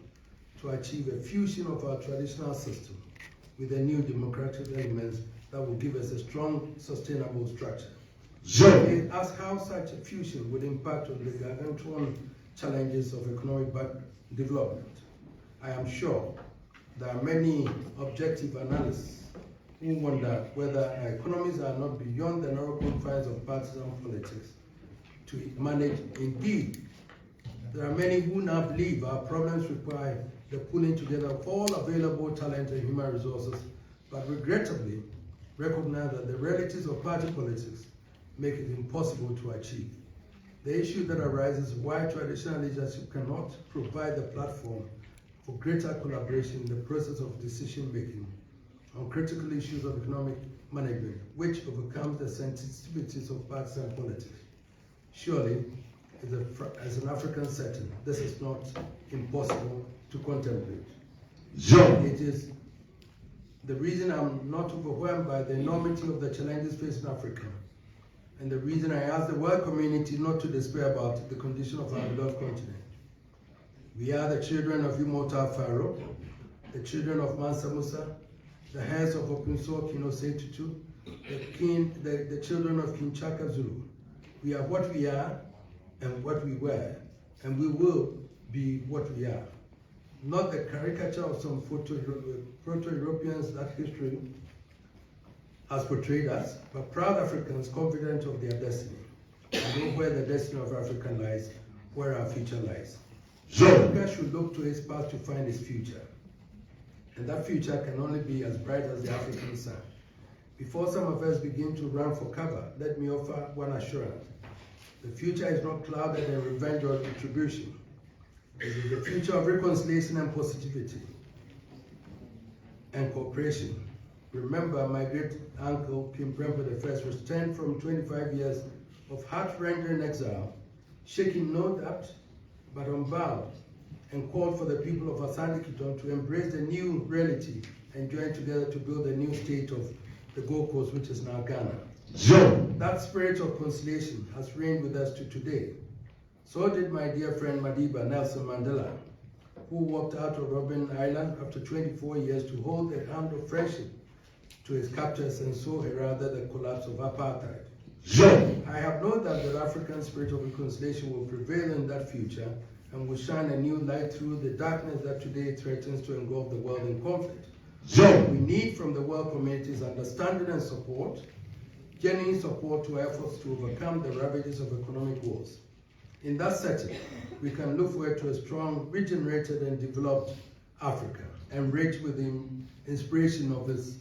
to achieve a fusion of our traditional system with the new democratic elements that will give us a strong, sustainable structure. We ask how such a fusion would impact on the gargantuan challenges of economic development. I am sure there are many objective analysts who wonder whether our economies are not beyond the narrow confines of partisan politics to to manage. Indeed, there are many who now believe our problems require the pulling together of all available talent and human resources, but regrettably recognize that the realities of party politics make it impossible to achieve. The issue that arises is why traditional leadership cannot provide the platform for greater collaboration in the process of decision-making on critical issues of economic management, which overcomes the sensitivities of partisan politics. Surely, as an African setting, this is not impossible to contemplate. It is the reason I'm not overwhelmed by the enormity of the challenges facing Africa, and the reason I ask the world community not to despair about the condition of our beloved continent. We are the children of immortal Pharaoh, the children of Mansa Musa, the heirs of Opemsuo, King Osetutu, the children of King Chaka Zulu. We are what we are and what we were, and we will be what we are. Not the caricature of some proto-Europeans that history has portrayed us, but proud Africans confident of their destiny, and know where the destiny of Africa lies, where our future lies. Africa should look to its past to find its future, and that future can only be as bright as the African sun. Before some of us begin to run for cover, let me offer one assurance. The future is not clouded in revenge or retribution. It is the future of reconciliation and positivity and cooperation. Remember, my great uncle, King Prempeh I, returned from 25 years of heart-rending exile, shaking no doubt, but unbowed, and called for the people of Asante Kingdom to embrace the new reality and join together to build a new state of the Gold Coast, which is now Ghana. That spirit of conciliation has reigned with us to today. So did my dear friend Madiba Nelson Mandela, who walked out of Robben Island after 24 years to hold a hand of friendship to his captors and so heralded the collapse of apartheid. I have no doubt that African spirit of reconciliation will prevail in that future and will shine a new light through the darkness that today threatens to engulf the world in conflict. We need from the world community's understanding and support, genuine support to efforts to overcome the ravages of economic wars. In that setting, we can look forward to a strong, regenerated and developed Africa, enriched with the inspiration of its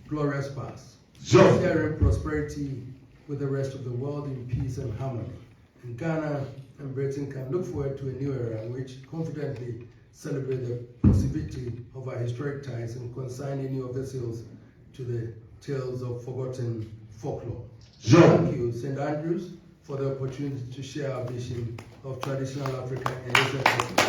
glorious past, sharing prosperity with the rest of the world in peace and harmony. And Ghana and Britain can look forward to a new era in which confidently celebrate the possibility of our historic ties and consign any of the seals to the tales of forgotten folklore. Thank you, St. Andrews, for the opportunity to share our vision of traditional Africa in this episode.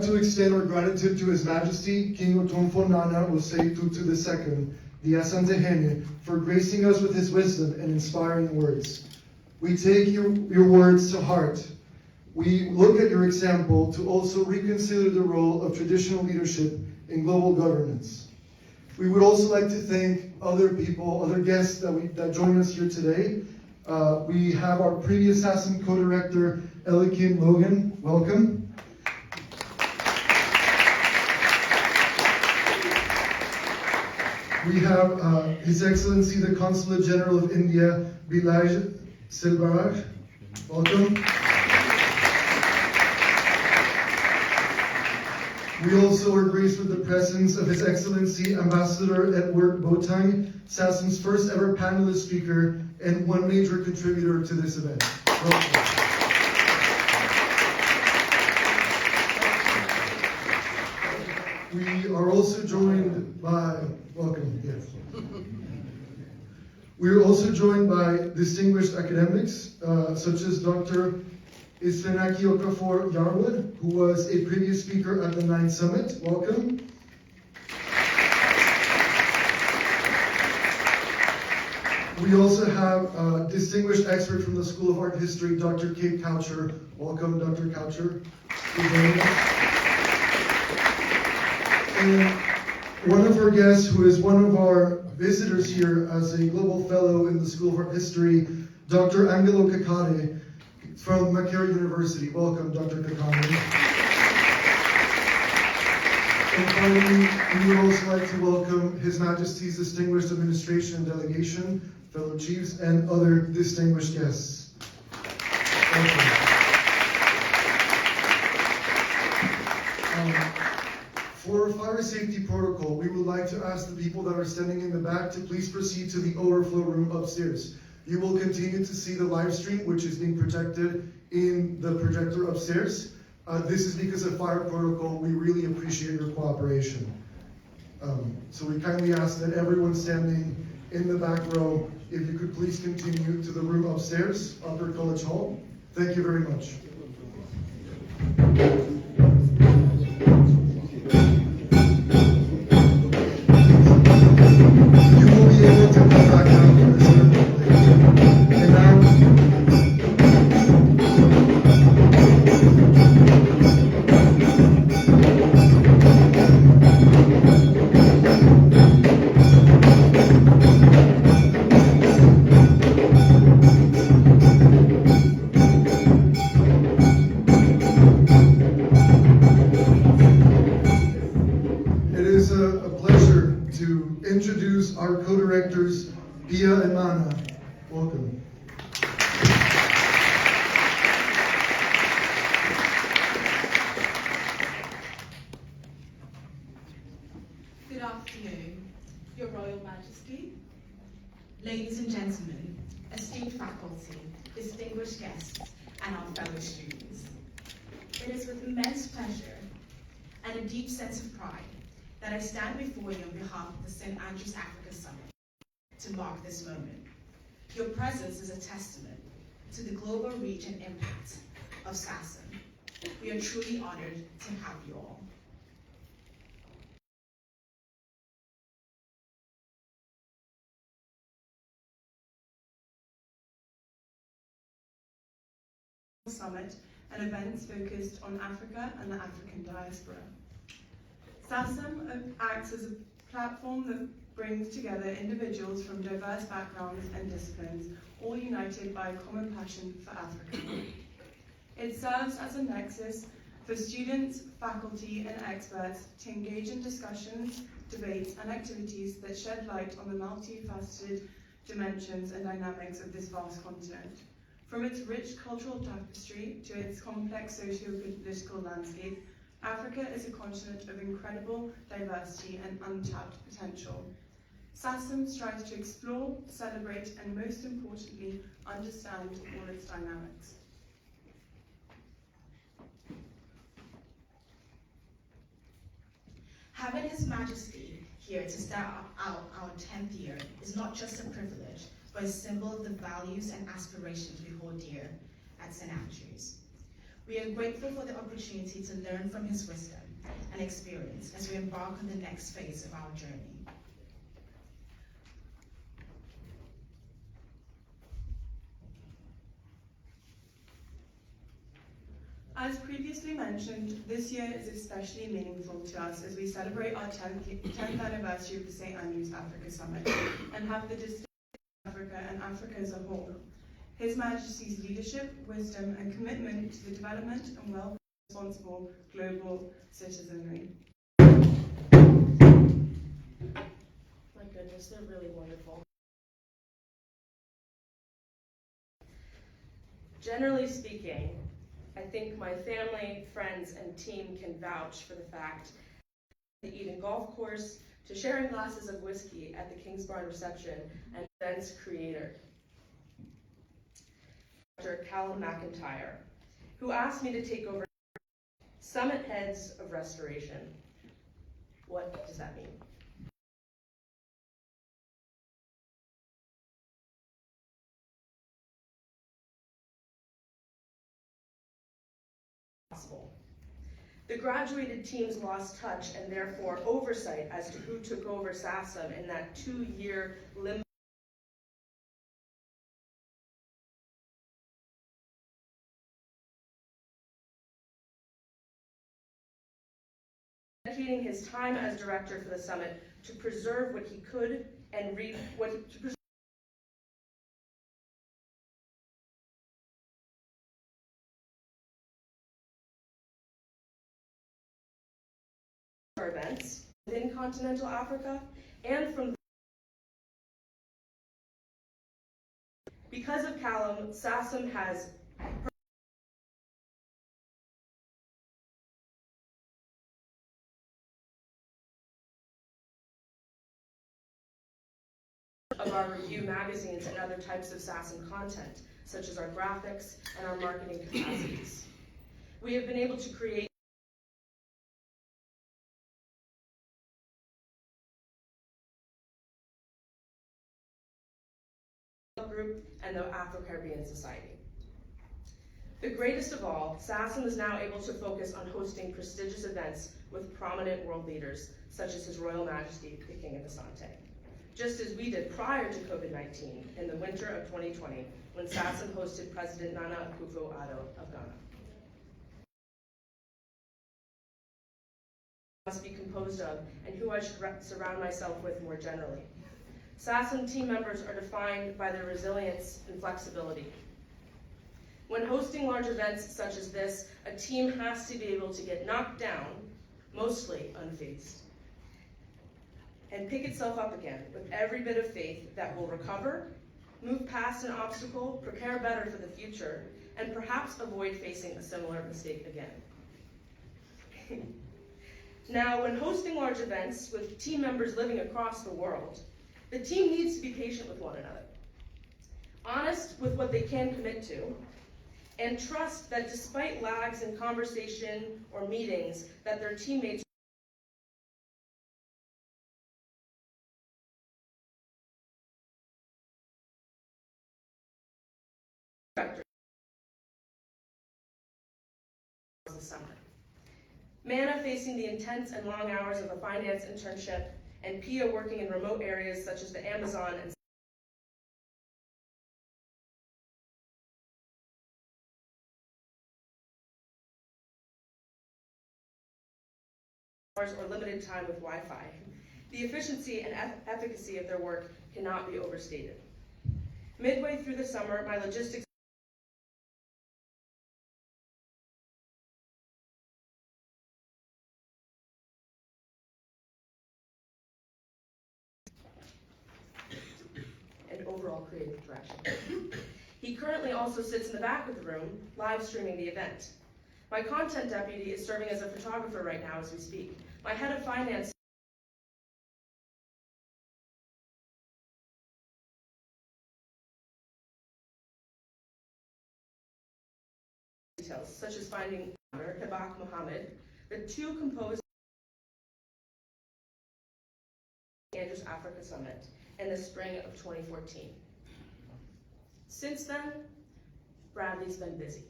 To extend our gratitude to His Majesty, King Otumfuo Nana Osetutu II, the Asante Hene, for gracing us with his wisdom and inspiring words. We take your words to heart. We look at your example to also reconsider the role of traditional leadership in global governance. We would also like to thank other people, other guests that join us here today. We have our previous ASSAM co-director, Elikim Logan. Welcome. We have His Excellency the Consulate General of India, Bilaj Silbaraj. Welcome. We also are graced with the presence of His Excellency Ambassador Edward Botang, SASM's first ever panelist speaker and one major contributor to this event. Welcome. We are also joined by, welcome, yes. We are also joined by distinguished academics, such as Dr. Isfenaki Okafor Yarwood, who was a previous speaker at the 9th Summit. Welcome. We also have a distinguished expert from the School of Art and History, Dr. Kate Coucher. Welcome, Dr. Coucher. And one of our guests, who is one of our visitors here as a global fellow in the School of Art and History, Dr. Angelo Kakade from Macquarie University. Welcome, Dr. Kakade. And finally, we would also like to welcome His Majesty's distinguished administration and delegation, fellow chiefs, and other distinguished guests. For fire safety protocol, we would like to ask the people that are standing in the back to please proceed to the overflow room upstairs. You will continue to see the live stream, which is being projected in the projector upstairs. This is because of fire protocol. We really appreciate your cooperation. So we kindly ask that everyone standing in the back row, if you could please continue to the room upstairs, Upper College Hall. Thank you very much. You will be able to come back down for this later. And now, introduce our co-directors, Bia and Mana. Welcome. Good afternoon, Your Royal Majesty, ladies and gentlemen, esteemed faculty, distinguished guests, and our fellow students. It is with immense pleasure and a deep sense of pride that I stand before you on behalf of the St. Andrews Africa Summit to mark this moment. Your presence is a testament to the global reach and impact of SASM. We are truly honored to have you all. Summit, an event focused on Africa and the African diaspora. SASM acts as a platform that brings together individuals from diverse backgrounds and disciplines, all united by a common passion for Africa. It serves as a nexus for students, faculty, and experts to engage in discussions, debates, and activities that shed light on the multifaceted dimensions and dynamics of this vast continent. From its rich cultural tapestry to its complex socio-political landscape, Africa is a continent of incredible diversity and untapped potential. SASM strives to explore, celebrate, and most importantly, understand all its dynamics. Having His Majesty here to start out our 10th year is not just a privilege, but a symbol of the values and aspirations we hold dear at St. Andrews. We are grateful for the opportunity to learn from his wisdom and experience as we embark on the next phase of our journey. As previously mentioned, this year is especially meaningful to us as we celebrate our 10th anniversary of the St. Andrews Africa Summit and have the distinct Africa and Africa as a whole. His Majesty's leadership, wisdom, and commitment to the development and welfare of responsible global citizenry. My goodness, they're really wonderful. Generally speaking, I think my family, friends, and team can vouch for the fact that the Eden Golf Course to sharing glasses of whiskey at the King's Barn reception and events creator, Dr. Callum McIntyre, who asked me to take over Summit Heads of Restoration. What does that mean? The graduated teams lost touch and therefore oversight as to who took over SASM in that 2-year limbo dedicating his time as director for the summit to preserve what he could and to preserve our events within continental Africa and from. Because of Callum, SASM has of our review magazines and other types of SASM content, such as our graphics and our marketing capacities. We have been able to create group and the Afro-Caribbean Society. The greatest of all, SASM is now able to focus on hosting prestigious events with prominent world leaders, such as His Royal Majesty, the King of Asante. Just as we did prior to COVID-19 in the winter of 2020, when SASM hosted President Nana Akufo-Addo of Ghana. Must be composed of, and who I should surround myself with more generally. SASM team members are defined by their resilience and flexibility. When hosting large events such as this, a team has to be able to get knocked down, mostly unfazed, and pick itself up again with every bit of faith that will recover, move past an obstacle, prepare better for the future, and perhaps avoid facing a similar mistake again. Now, when hosting large events with team members living across the world, the team needs to be patient with one another, honest with what they can commit to, and trust that despite lags in conversation or meetings, that their teammates the summer. Mana facing the intense and long hours of a finance internship, and Pia working in remote areas such as the Amazon and or limited time with Wi-Fi. The efficiency and efficacy of their work cannot be overstated. Midway through the summer, my logistics and overall creative direction. He currently also sits in the back of the room, live streaming the event. My content deputy is serving as a photographer right now as we speak. My head of finance details, such as finding Kabak Mohammed, the two composed Andrews Africa Summit in the spring of 2014. Since then, Bradley's been busy.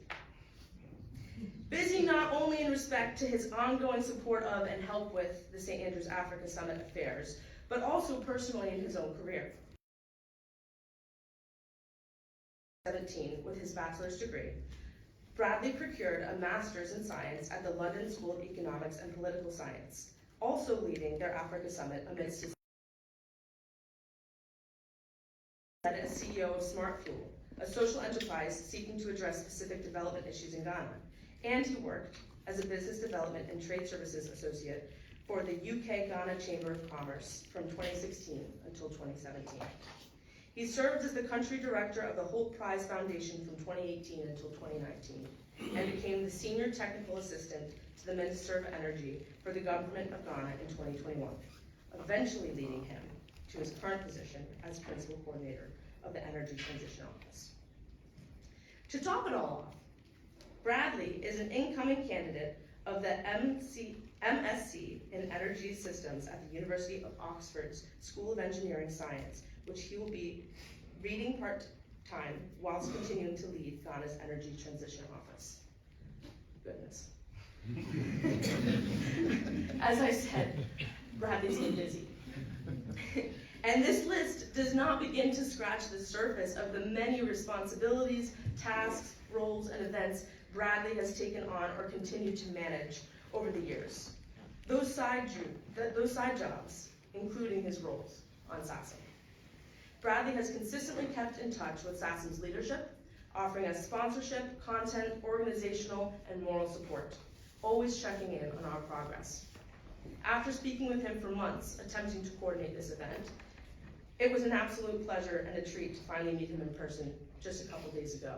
Busy not only in respect to his ongoing support of and help with the St. Andrews Africa Summit affairs, but also personally in his own career. 2017, with his bachelor's degree, Bradley procured a master's in science at the London School of Economics and Political Science, also leading their Africa Summit amidst his as CEO of Smart Fuel, a social enterprise seeking to address specific development issues in Ghana. And he worked as a business development and trade services associate for the UK Ghana Chamber of Commerce from 2016 until 2017. He served as the country director of the Holt Prize Foundation from 2018 until 2019, and became the senior technical assistant to the Minister of Energy for the government of Ghana in 2021, eventually leading him to his current position as principal coordinator of the Energy Transition Office. To top it all off, Bradley is an incoming candidate of the MSc in Energy Systems at the University of Oxford's School of Engineering Science, which he will be reading part-time whilst continuing to lead Ghana's Energy Transition Office. Goodness. As I said, Bradley's been busy. And this list does not begin to scratch the surface of the many responsibilities, tasks, roles, and events Bradley has taken on or continued to manage over the years. those side jobs, including his roles on SASM. Bradley has consistently kept in touch with SASM's leadership, offering us sponsorship, content, organizational, and moral support, always checking in on our progress. After speaking with him for months, attempting to coordinate this event, it was an absolute pleasure and a treat to finally meet him in person just a couple days ago.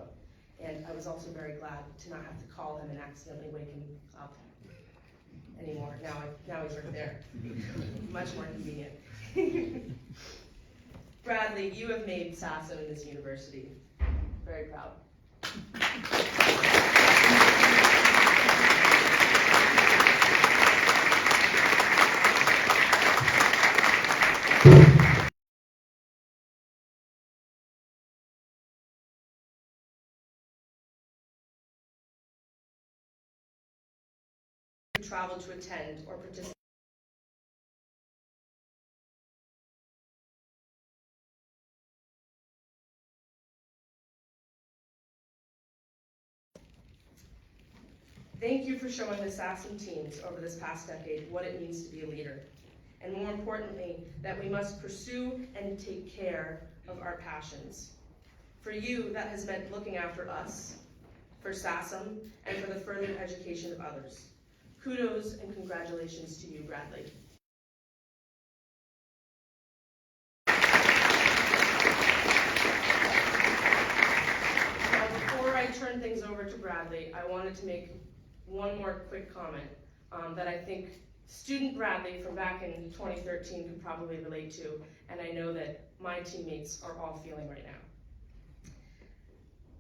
And I was also very glad to not have to call him and accidentally wake him up anymore. Now he's right there. Much more convenient. Bradley, you have made SASM and this university very proud. Travel to attend or participate. Thank you for showing the SASM teams over this past decade what it means to be a leader, and more importantly, that we must pursue and take care of our passions. For you, that has meant looking after us, for SASM, and for the further education of others. Kudos and congratulations to you, Bradley. Now, before I turn things over to Bradley, I wanted to make one more quick comment that I think student Bradley from back in 2013 could probably relate to, and I know that my teammates are all feeling right now.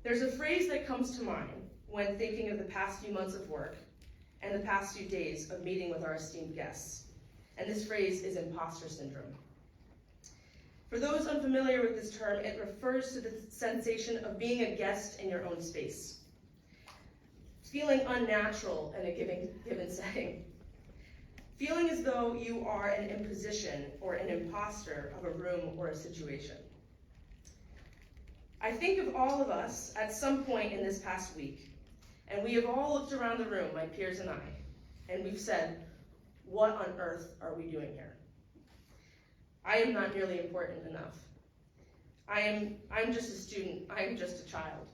There's a phrase that comes to mind when thinking of the past few months of work and the past few days of meeting with our esteemed guests, and this phrase is imposter syndrome. For those unfamiliar with this term, it refers to the sensation of being a guest in your own space, feeling unnatural in a given setting, feeling as though you are an imposition or an imposter of a room or a situation. I think of all of us at some point in this past week, and we have all looked around the room, my peers and I, and we've said, what on earth are we doing here? I am not nearly important enough. I'm just a student, I am just a child.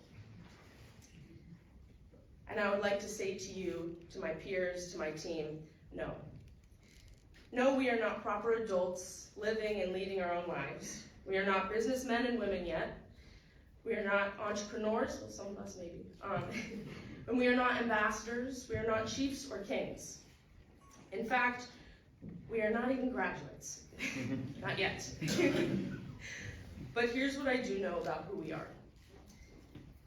And I would like to say to you, to my peers, to my team, no. No, we are not proper adults living and leading our own lives. We are not businessmen and women yet. We are not entrepreneurs, well, some of us maybe. And we are not ambassadors, we are not chiefs or kings. In fact, we are not even graduates. Not yet. But here's what I do know about who we are.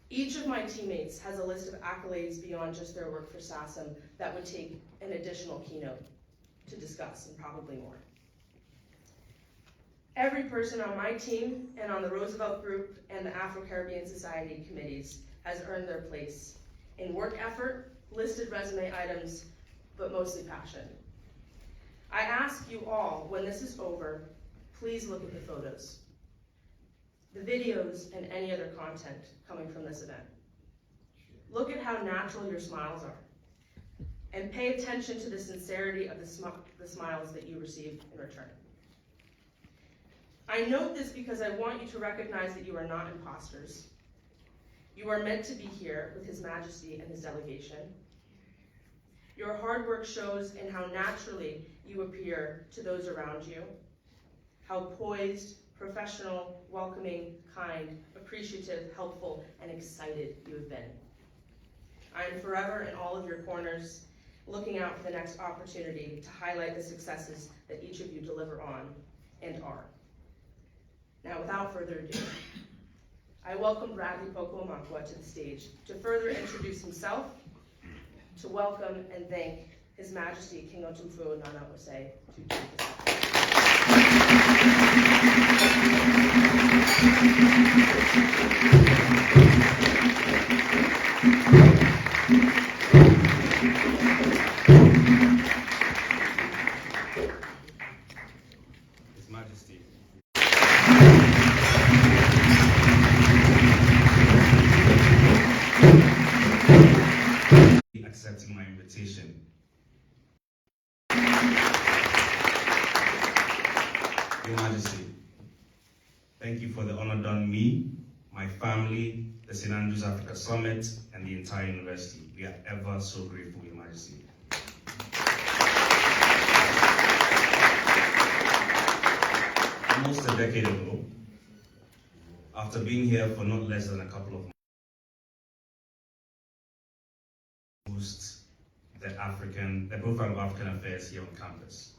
Each of my teammates has a list of accolades beyond just their work for SASM that would take an additional keynote to discuss, and probably more. Every person on my team and on the Roosevelt Group and the Afro-Caribbean Society committees has earned their place in work effort, listed resume items, but mostly passion. I ask you all, when this is over, please look at the photos, the videos, and any other content coming from this event. Look at how natural your smiles are, and pay attention to the sincerity of the smiles that you receive in return. I note this because I want you to recognize that you are not imposters. You are meant to be here with His Majesty and His delegation. Your hard work shows in how naturally you appear to those around you, how poised, professional, welcoming, kind, appreciative, helpful, and excited you have been. I am forever in all of your corners, looking out for the next opportunity to highlight the successes that each of you deliver on and are. Now, without further ado, I welcome Bradley Otumfuo to the stage to further introduce himself, to welcome and thank His Majesty King Otumfuo Nana Osei to take this His Majesty. Accepting my invitation. Your Majesty, thank you for the honor done me, my family, the St. Andrews Africa Summit, and the entire university. We are ever so grateful, Your Majesty. Almost a decade ago, after being here for not less than a couple of months, the profile of African affairs here on campus,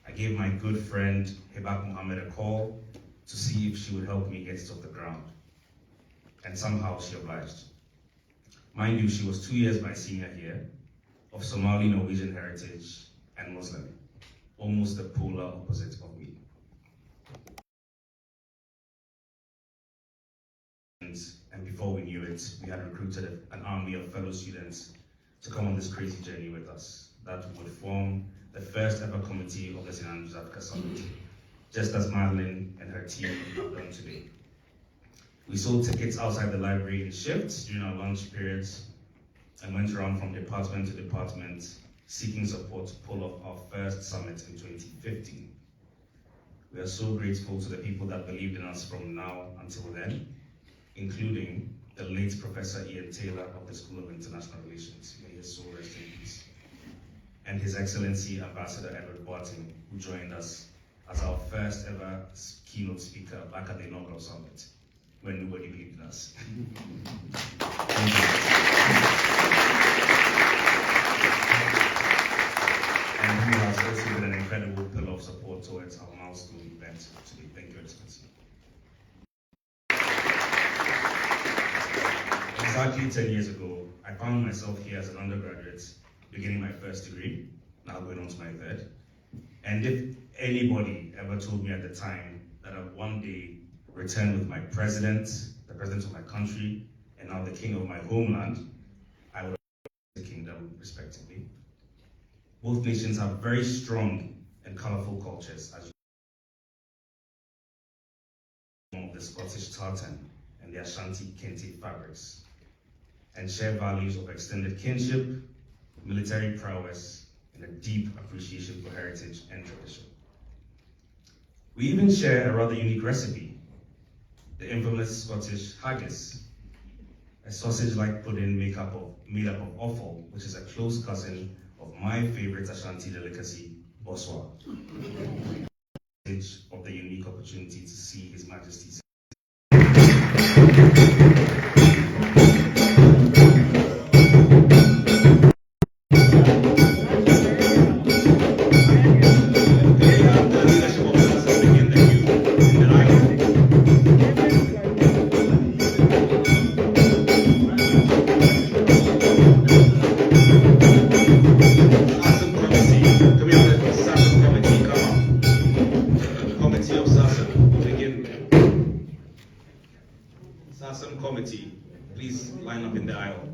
I gave my good friend Hebak Mohammed a call to see if she would help me get it off the ground. And somehow she obliged. Mind you, she was 2 years my senior here, of Somali Norwegian heritage and Muslim, almost the polar opposite of me. And before we knew it, we had recruited an army of fellow students to come on this crazy journey with us that would form the first ever committee of the St. Andrews Africa Summit, just as Madeline and her team have done today. We sold tickets outside the library in shifts during our lunch periods and went around from department to department seeking support to pull off our first summit in 2015. We are so grateful to the people that believed in us from now until then, including the late Professor Ian Taylor of the School of International Relations, may his soul rest in peace, and His Excellency Ambassador Edward Boateng, who joined us as our first ever keynote speaker back at the inaugural summit, when nobody believed in us. Thank you. And who has also been an incredible pillar of support towards our milestone event today. Thank you, Excellency. Exactly 10 years ago, I found myself here as an undergraduate, beginning my first degree, now going on to my third. And if anybody ever told me at the time that I would one day return with my president, the president of my country, and now the king of my homeland, I would have the kingdom, respectively. Both nations have very strong and colorful cultures, as of the Scottish tartan and the Ashanti Kente fabrics, and share values of extended kinship, military prowess, and a deep appreciation for heritage and tradition. We even share a rather unique recipe, the infamous Scottish haggis, a sausage-like pudding made up of offal, which is a close cousin of my favorite Ashanti delicacy, boswa. Of the unique opportunity to see His Majesty's committee, please line up in the aisle.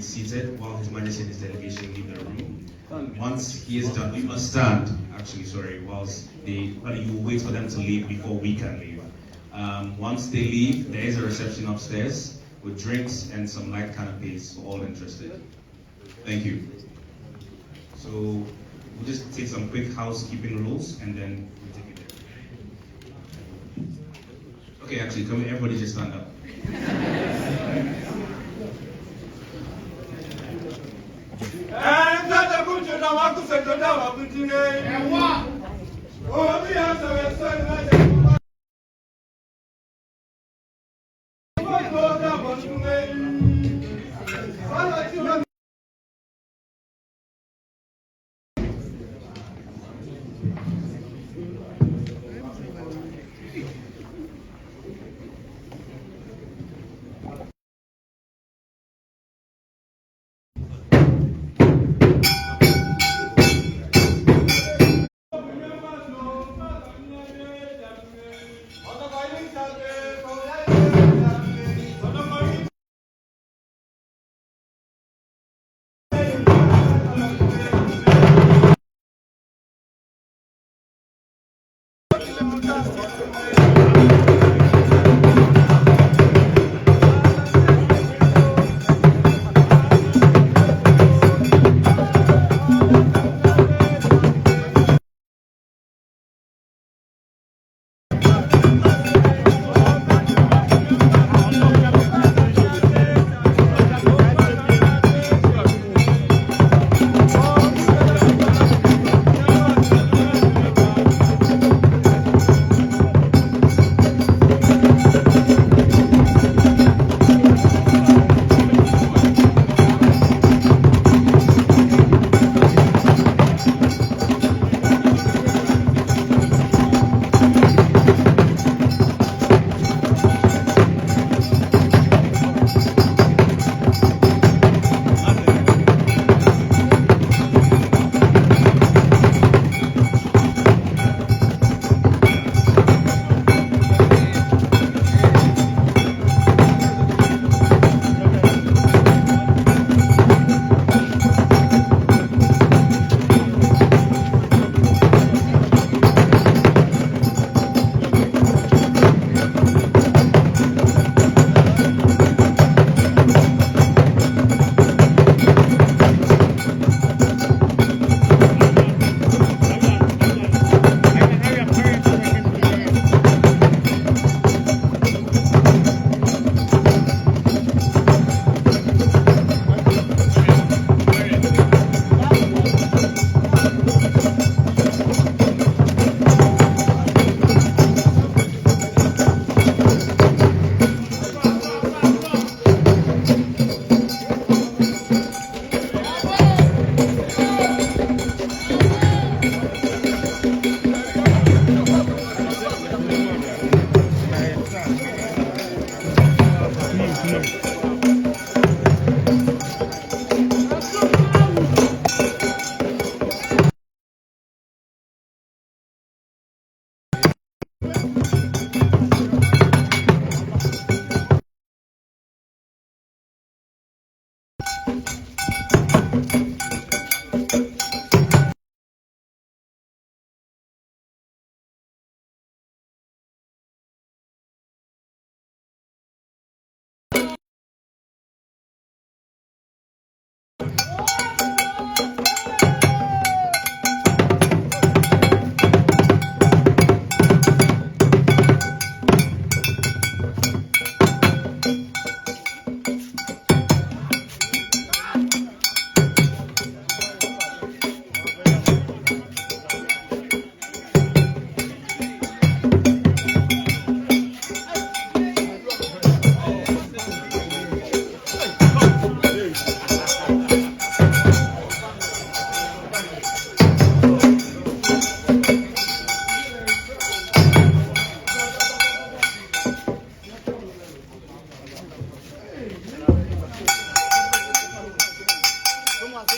remain seated while His Majesty and his delegation leave the room. Once he is done, we must stand, actually, sorry, but you will wait for them to leave before we can leave. Once they leave, there is a reception upstairs with drinks and some light canapes for all interested. Thank you. So we'll just take some quick housekeeping rules and then we'll take it there. Okay, actually, can everybody just stand up?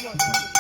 Come on.